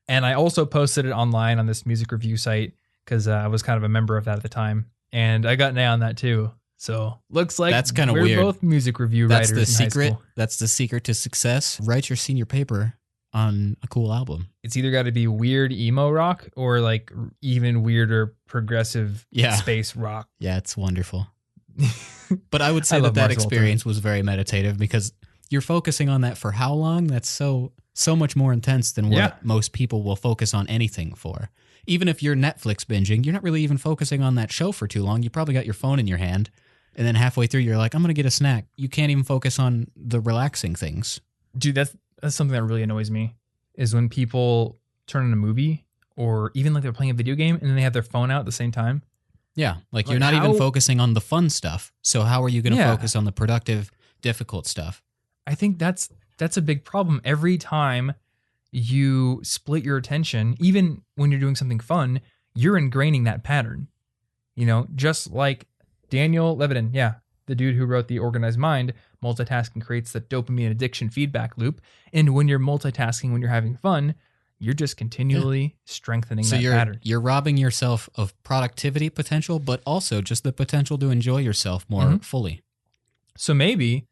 And I also posted it online on this music review site because I was kind of a member of that at the time. And I got an A on that too. So looks like
That's kinda
we're
weird.
both music review
That's
writers
the
in high
secret.
school.
That's the secret to success. Write your senior paper on a cool album.
It's either got to be weird emo rock or like even weirder progressive
Yeah.
space rock.
Yeah, it's wonderful. But I would say
I
that
love
that
Mars Volta.
experience was very meditative because you're focusing on that for how long? That's so much more intense than what
Yeah.
most people will focus on anything for. Even if you're Netflix binging, you're not really even focusing on that show for too long. You probably got your phone in your hand, and then halfway through you're like, I'm going to get a snack. You can't even focus on the relaxing things.
Dude, that's something that really annoys me is when people turn on a movie or even like they're playing a video game and then they have their phone out at the same time.
Yeah, like
Like,
you're not
how-
even focusing on the fun stuff. So how are you going to
Yeah.
focus on the productive, difficult stuff?
I think that's a big problem. Every time you split your attention, even when you're doing something fun, you're ingraining that pattern. Just like Daniel Levitin, the dude who wrote The Organized Mind, multitasking creates the dopamine addiction feedback loop. And when you're multitasking, when you're having fun, you're just continually strengthening
So
that
you're
pattern.
you're robbing yourself of productivity potential, but also just the potential to enjoy yourself more
Mhm.
fully.
So maybe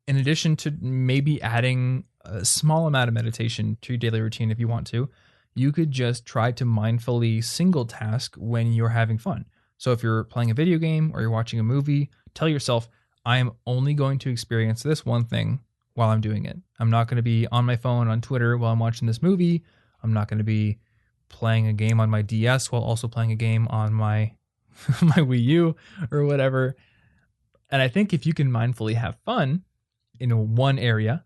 in addition to maybe adding a small amount of meditation to your daily routine if you want to, you could just try to mindfully single task when you're having fun. So if you're playing a video game or you're watching a movie, tell yourself, I am only going to experience this one thing while I'm doing it. I'm not going to be on my phone on Twitter while I'm watching this movie. I'm not going to be playing a game on my DS while also playing a game on my my Wii U or whatever. And I think if you can mindfully have fun in one area,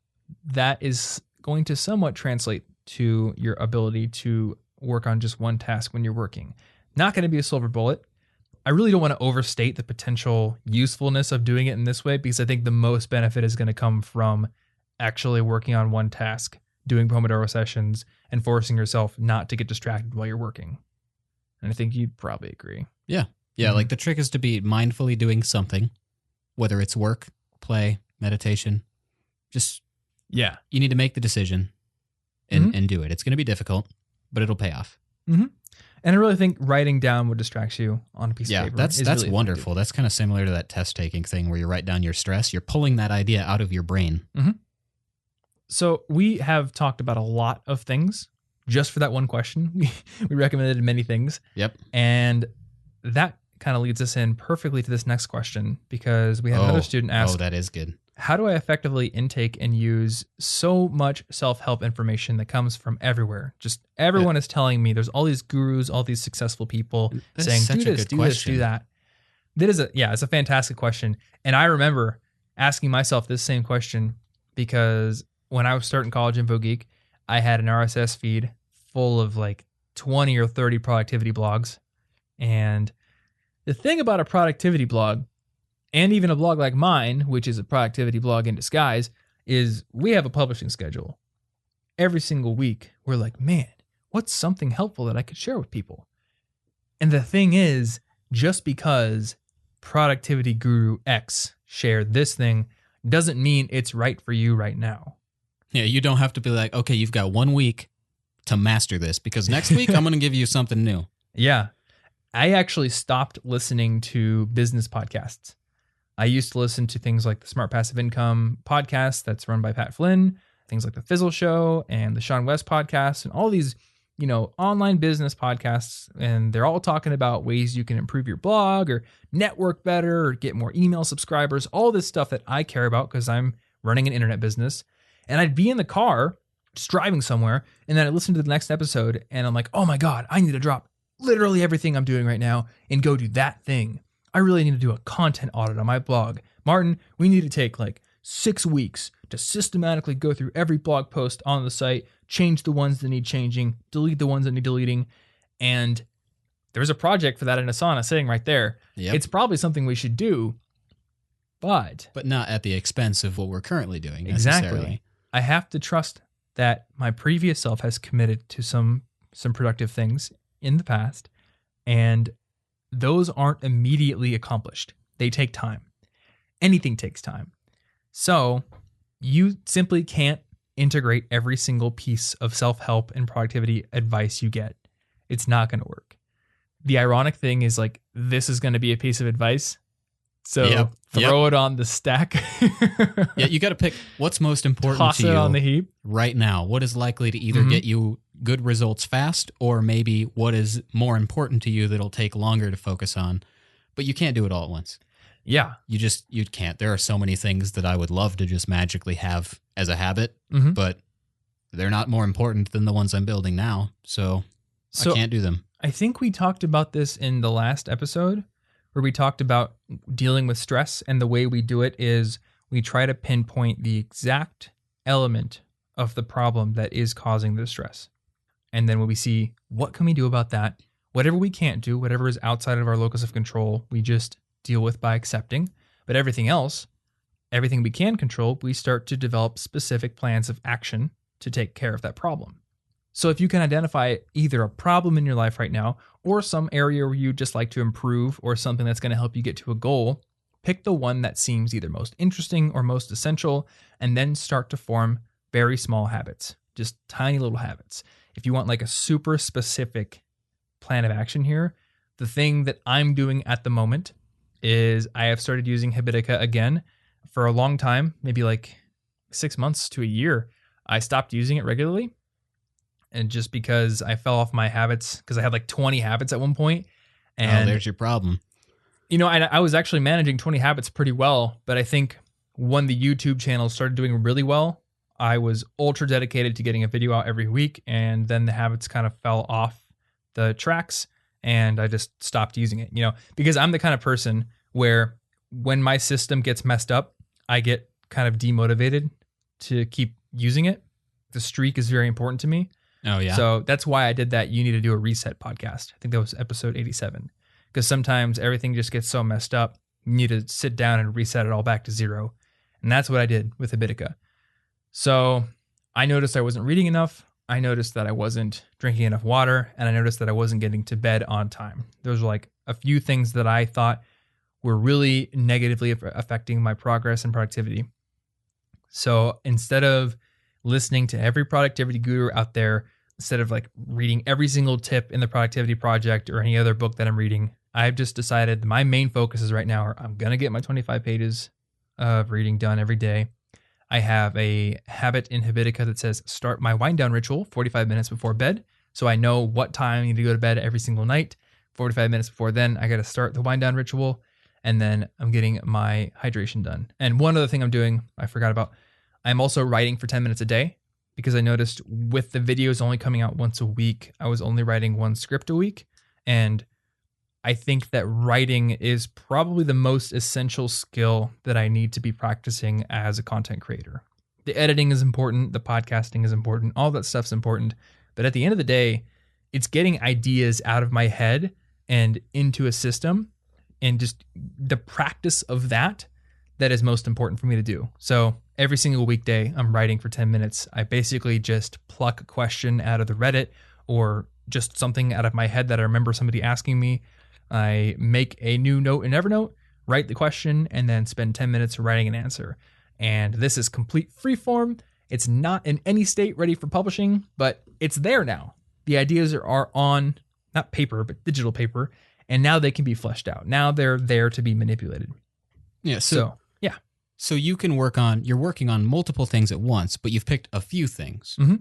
that is going to somewhat translate to your ability to work on just one task when you're working. Not going to be a silver bullet. I really don't want to overstate the potential usefulness of doing it in this way, because I think the most benefit is going to come from actually working on one task, doing Pomodoro sessions, and forcing yourself not to get distracted while you're working. And I think you'd probably agree.
Yeah. Like the trick is to be mindfully doing something, whether it's work, play, meditation. Just, you need to make the decision and do it. It's going to be difficult, but it'll pay off.
Mm-hmm. And I really think writing down what distracts you on a piece of paper.
That's
really
wonderful.
effective.
That's kind of similar to that test taking thing where you write down your stress. You're pulling that idea out of your brain.
Mm-hmm. So we have talked about a lot of things just for that one question. We recommended many things.
Yep.
And that kind of leads us in perfectly to this next question, because we had another student ask,
that is good.
How do I effectively intake and use so much self-help information that comes from everywhere? Just everyone is telling me there's all these gurus, all these successful people saying, do this, do this, do that. That is it's a fantastic question. And I remember asking myself this same question because when I was starting college info geek, I had an RSS feed full of like 20 or 30 productivity blogs. And the thing about a productivity blog, and even a blog like mine, which is a productivity blog in disguise, is we have a publishing schedule. Every single week, we're like, man, what's something helpful that I could share with people? And the thing is, just because productivity guru X shared this thing doesn't mean it's right for you right now.
Yeah, you don't have to be like, okay, you've got 1 week to master this, because next week I'm going to give you something new.
Yeah. I actually stopped listening to business podcasts. I used to listen to things like the Smart Passive Income podcast that's run by Pat Flynn, things like the Fizzle Show and the Sean West podcast, and all these, online business podcasts. And they're all talking about ways you can improve your blog or network better or get more email subscribers, all this stuff that I care about because I'm running an internet business. And I'd be in the car just driving somewhere, and then I'd listen to the next episode and I'm like, oh my God, I need to drop literally everything I'm doing right now and go do that thing. I really need to do a content audit on my blog. Martin, we need to take like 6 weeks to systematically go through every blog post on the site, change the ones that need changing, delete the ones that need deleting. And there's a project for that in Asana sitting right there.
Yep.
It's probably something we should do, but
not at the expense of what we're currently doing.
Exactly. I have to trust that my previous self has committed to some productive things in the past, and those aren't immediately accomplished. They take time. Anything takes time. So you simply can't integrate every single piece of self-help and productivity advice you get. It's not going to work. The ironic thing is, like, this is going to be a piece of advice. So throw it on the stack.
You got to pick what's most important
Toss
to you
it on the heap
right now. What is likely to either get you good results fast, or maybe what is more important to you that'll take longer to focus on. But you can't do it all at once.
Yeah.
You can't. There are so many things that I would love to just magically have as a habit, but they're not more important than the ones I'm building now. So I can't do them.
I think we talked about this in the last episode, where we talked about dealing with stress, and the way we do it is we try to pinpoint the exact element of the problem that is causing the stress. And then when we see what can we do about that, whatever we can't do, whatever is outside of our locus of control, we just deal with by accepting. But everything else, everything we can control, we start to develop specific plans of action to take care of that problem. So if you can identify either a problem in your life right now, or some area where you just like to improve, or something that's going to help you get to a goal, pick the one that seems either most interesting or most essential, and then start to form very small habits, just tiny little habits. If you want like a super specific plan of action here, the thing that I'm doing at the moment is I have started using Habitica again for a long time, maybe like 6 months to a year, I stopped using it regularly. And just because I fell off my habits, because I had like 20 habits at one point. And,
there's your problem.
I was actually managing 20 habits pretty well. But I think when the YouTube channel started doing really well, I was ultra dedicated to getting a video out every week. And then the habits kind of fell off the tracks and I just stopped using it, because I'm the kind of person where when my system gets messed up, I get kind of demotivated to keep using it. The streak is very important to me.
Oh, yeah.
So that's why I did that You Need to Do a Reset podcast. I think that was episode 87. Because sometimes everything just gets so messed up, you need to sit down and reset it all back to zero. And that's what I did with Habitica. So I noticed I wasn't reading enough. I noticed that I wasn't drinking enough water. And I noticed that I wasn't getting to bed on time. Those were like a few things that I thought were really negatively affecting my progress and productivity. So instead of listening to every productivity guru out there, instead of like reading every single tip in the Productivity Project or any other book that I'm reading, I've just decided my main focuses right now are I'm going to get my 25 pages of reading done every day. I have a habit in Habitica that says start my wind down ritual 45 minutes before bed. So I know what time I need to go to bed every single night. 45 minutes before then, I got to start the wind down ritual. And then I'm getting my hydration done. And one other thing I'm doing, I forgot about, I'm also writing for 10 minutes a day because I noticed with the videos only coming out once a week, I was only writing one script a week. And I think that writing is probably the most essential skill that I need to be practicing as a content creator. The editing is important. The podcasting is important. All that stuff's important. But at the end of the day, it's getting ideas out of my head and into a system, and just the practice of that is most important for me to do. So every single weekday, I'm writing for 10 minutes. I basically just pluck a question out of the Reddit or just something out of my head that I remember somebody asking me. I make a new note in Evernote, write the question, and then spend 10 minutes writing an answer. And this is complete freeform. It's not in any state ready for publishing, but it's there now. The ideas are on, not paper, but digital paper. And now they can be fleshed out. Now they're there to be manipulated.
Yeah.
So
you're working on multiple things at once, but you've picked a few things.
Mm-hmm.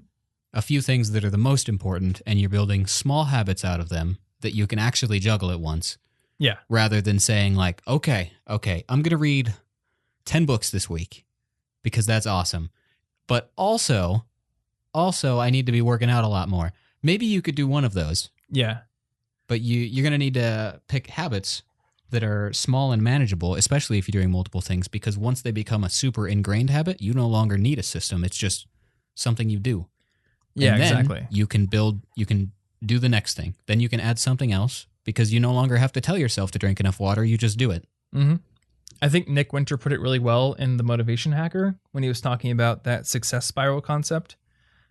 A few things that are the most important, and you're building small habits out of them that you can actually juggle at once.
Yeah.
Rather than saying like, okay, I'm going to read 10 books this week because that's awesome. But also I need to be working out a lot more. Maybe you could do one of those.
Yeah.
But you're going to need to pick habits that are small and manageable, especially if you're doing multiple things, because once they become a super ingrained habit, you no longer need a system. It's just something you do.
Yeah,
and then
exactly.
You can do the next thing. Then you can add something else because you no longer have to tell yourself to drink enough water. You just do it.
Mm-hmm. I think Nick Winter put it really well in The Motivation Hacker when he was talking about that success spiral concept.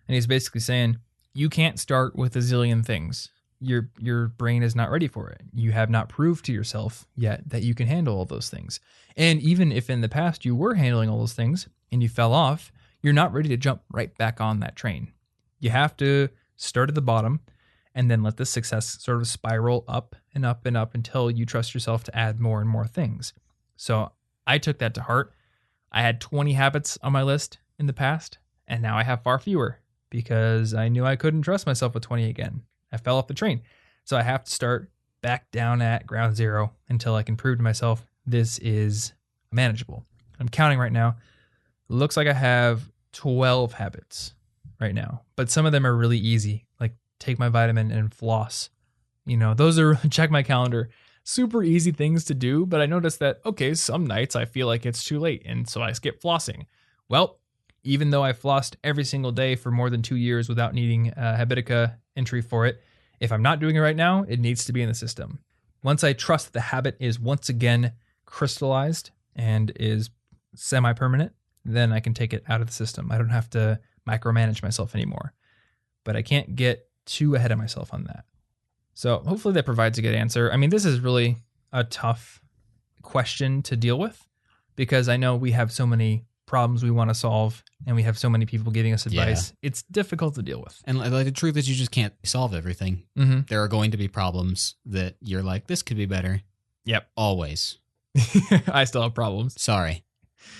And he's basically saying, you can't start with a zillion things. Your brain is not ready for it. You have not proved to yourself yet that you can handle all those things. And even if in the past you were handling all those things and you fell off, you're not ready to jump right back on that train. You have to start at the bottom and then let the success sort of spiral up and up and up until you trust yourself to add more and more things. So I took that to heart. I had 20 habits on my list in the past, and now I have far fewer because I knew I couldn't trust myself with 20 again. I fell off the train. So I have to start back down at ground zero until I can prove to myself this is manageable. I'm counting right now. It looks like I have 12 habits right now, but some of them are really easy, like take my vitamin and floss. Those are, check my calendar, super easy things to do. But I noticed that, okay, some nights I feel like it's too late, and so I skip flossing. Well, even though I flossed every single day for more than 2 years without needing a Habitica entry for it, if I'm not doing it right now, it needs to be in the system. Once I trust the habit is once again crystallized and is semi-permanent, then I can take it out of the system. I don't have to micromanage myself anymore. But I can't get too ahead of myself on that. So hopefully that provides a good answer. I mean, this is really a tough question to deal with because I know we have so many problems we want to solve and we have so many people giving us advice. Yeah. It's difficult to deal with.
And the truth is you just can't solve everything.
Mm-hmm.
There are going to be problems that you're like, this could be better.
Yep.
Always.
I still have problems.
Sorry.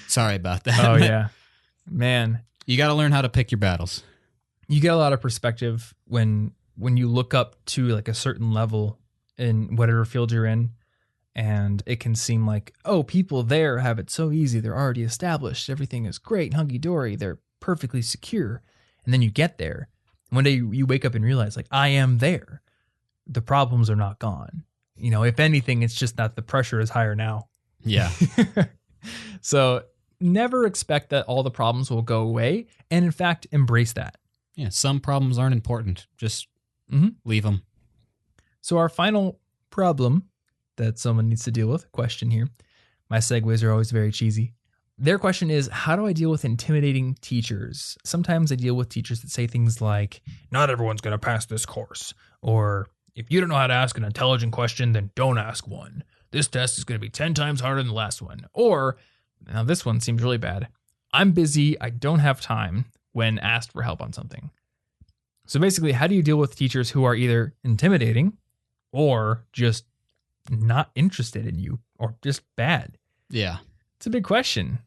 Sorry about that.
Oh, yeah. Man,
You got to learn how to pick your battles.
you get a lot of perspective when you look up to like a certain level in whatever field you're in, and it can seem like, oh, people there have it so easy. They're already established. Everything is great, hunky-dory. They're perfectly secure. And then you get there. One day you wake up and realize, like, I am there. The problems are not gone. You know, if anything, it's just that the pressure is higher now.
Yeah.
So never expect that all the problems will go away. And in fact, embrace that.
Yeah. Some problems aren't important. Just leave them.
So our final problem that someone needs to deal with, question here. My segues are always very cheesy. Their question is, how do I deal with intimidating teachers? Sometimes I deal with teachers that say things like, not everyone's going to pass this course. Or if you don't know how to ask an intelligent question, then don't ask one. This test is going to be 10 times harder than the last one. Or, now this one seems really bad. I'm busy. I don't have time when asked for help on something. So basically, how do you deal with teachers who are either intimidating or just not interested in you or just bad?
Yeah.
It's a big question.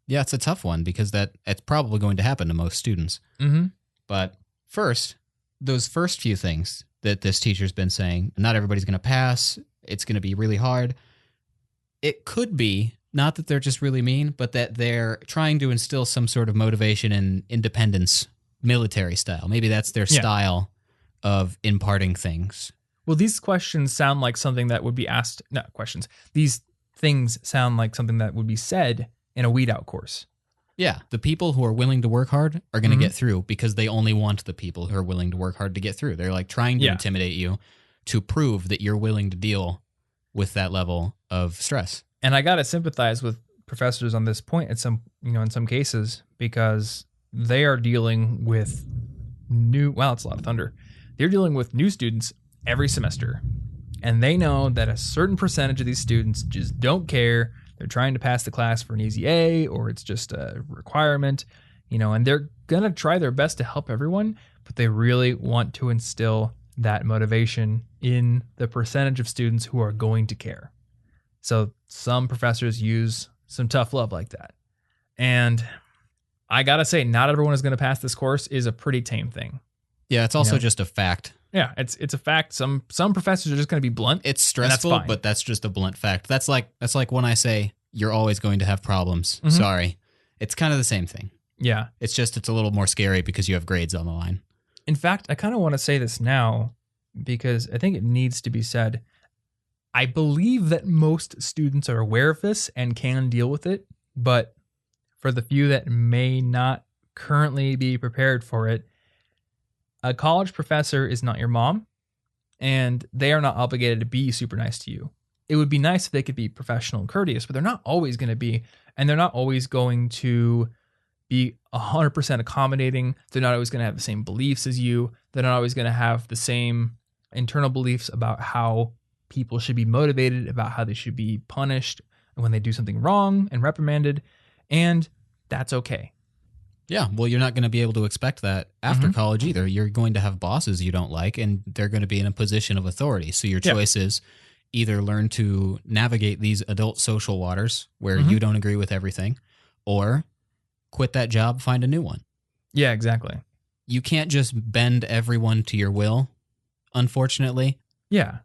Yeah, it's a tough one because it's probably going to happen to most students.
Mm-hmm.
But first, those first few things that this teacher's been saying, not everybody's going to pass, it's going to be really hard. It could be not that they're just really mean, but that they're trying to instill some sort of motivation and independence, military style. Maybe that's their style of imparting things.
Well, these questions sound like something that would be asked, not questions. These things sound like something that would be said in a weed out course.
Yeah, the people who are willing to work hard are going to get through because they only want the people who are willing to work hard to get through. They're like trying to intimidate you to prove that you're willing to deal with that level of stress.
And I got to sympathize with professors on this point in some cases, because they are dealing with it's a lot of thunder. They're dealing with new students every semester. And they know that a certain percentage of these students just don't care. They're trying to pass the class for an easy A, or it's just a requirement, and they're going to try their best to help everyone, but they really want to instill that motivation in the percentage of students who are going to care. So some professors use some tough love like that. And I got to say, not everyone is going to pass this course is a pretty tame thing.
Yeah, it's also just a fact.
Yeah, it's a fact. Some professors are just going to be blunt.
It's stressful, but that's just a blunt fact. That's like when I say you're always going to have problems. Mm-hmm. Sorry. It's kind of the same thing.
Yeah.
It's a little more scary because you have grades on the line.
In fact, I kind of want to say this now because I think it needs to be said. I believe that most students are aware of this and can deal with it, but for the few that may not currently be prepared for it, a college professor is not your mom, and they are not obligated to be super nice to you. It would be nice if they could be professional and courteous, but they're not always going to be, and they're not always going to be 100% accommodating. They're not always going to have the same beliefs as you. They're not always going to have the same internal beliefs about how people should be motivated, about how they should be punished when they do something wrong and reprimanded, and that's okay.
Yeah, well, you're not going to be able to expect that after college either. You're going to have bosses you don't like, and they're going to be in a position of authority. So your choice is either learn to navigate these adult social waters where you don't agree with everything, or quit that job, find a new one.
Yeah, exactly.
You can't just bend everyone to your will, unfortunately.
Yeah.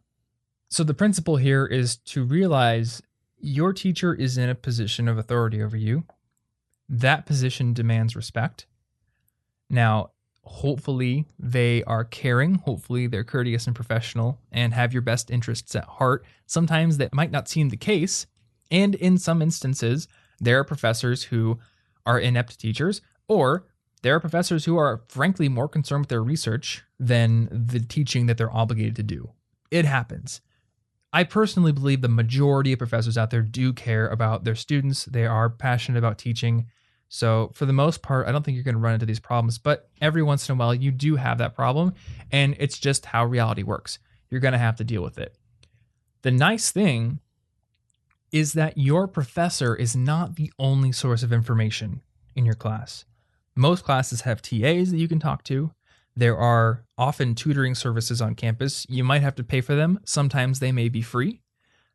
So the principle here is to realize your teacher is in a position of authority over you. That position demands respect. Now, hopefully they are caring. Hopefully they're courteous and professional and have your best interests at heart. Sometimes that might not seem the case. And in some instances, there are professors who are inept teachers, or there are professors who are frankly more concerned with their research than the teaching that they're obligated to do. It happens. I personally believe the majority of professors out there do care about their students. They are passionate about teaching. So for the most part, I don't think you're going to run into these problems, but every once in a while you do have that problem, and it's just how reality works. You're going to have to deal with it. The nice thing is that your professor is not the only source of information in your class. Most classes have TAs that you can talk to. There are often tutoring services on campus. You might have to pay for them. Sometimes they may be free.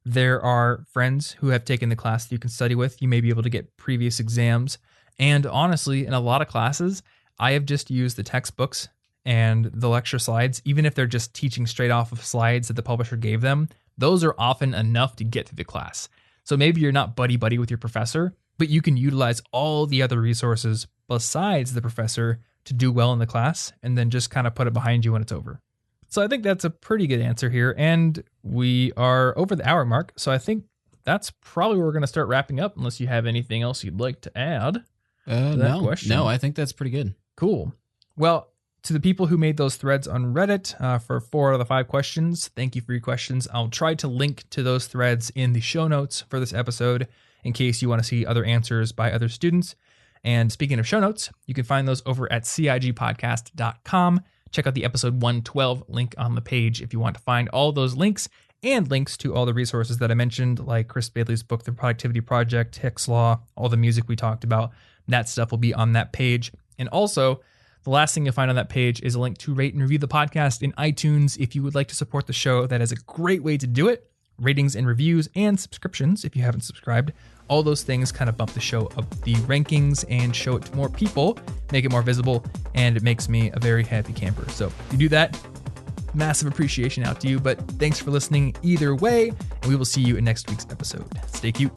There are friends who have taken the class that you can study with. You may be able to get previous exams. And honestly, in a lot of classes, I have just used the textbooks and the lecture slides, even if they're just teaching straight off of slides that the publisher gave them. Those are often enough to get through the class. So maybe you're not buddy-buddy with your professor, but you can utilize all the other resources besides the professor to do well in the class, and then just kind of put it behind you when it's over. So I think that's a pretty good answer here. And we are over the hour mark. So I think that's probably where we're going to start wrapping up, unless you have anything else you'd like to add to that question.
No, I think that's pretty good.
Cool. Well, to the people who made those threads on Reddit for 4 out of the 5 questions, thank you for your questions. I'll try to link to those threads in the show notes for this episode in case you want to see other answers by other students. And speaking of show notes, you can find those over at cigpodcast.com. Check out the episode 112 link on the page if you want to find all those links and links to all the resources that I mentioned, like Chris Bailey's book, The Productivity Project, Hick's Law, all the music we talked about. That stuff will be on that page. And also, the last thing you'll find on that page is a link to rate and review the podcast in iTunes if you would like to support the show. That is a great way to do it. Ratings and reviews and subscriptions if you haven't subscribed. All those things kind of bump the show up the rankings and show it to more people, make it more visible, and it makes me a very happy camper. So if you do that, massive appreciation out to you. But thanks for listening either way, and we will see you in next week's episode. Stay cute.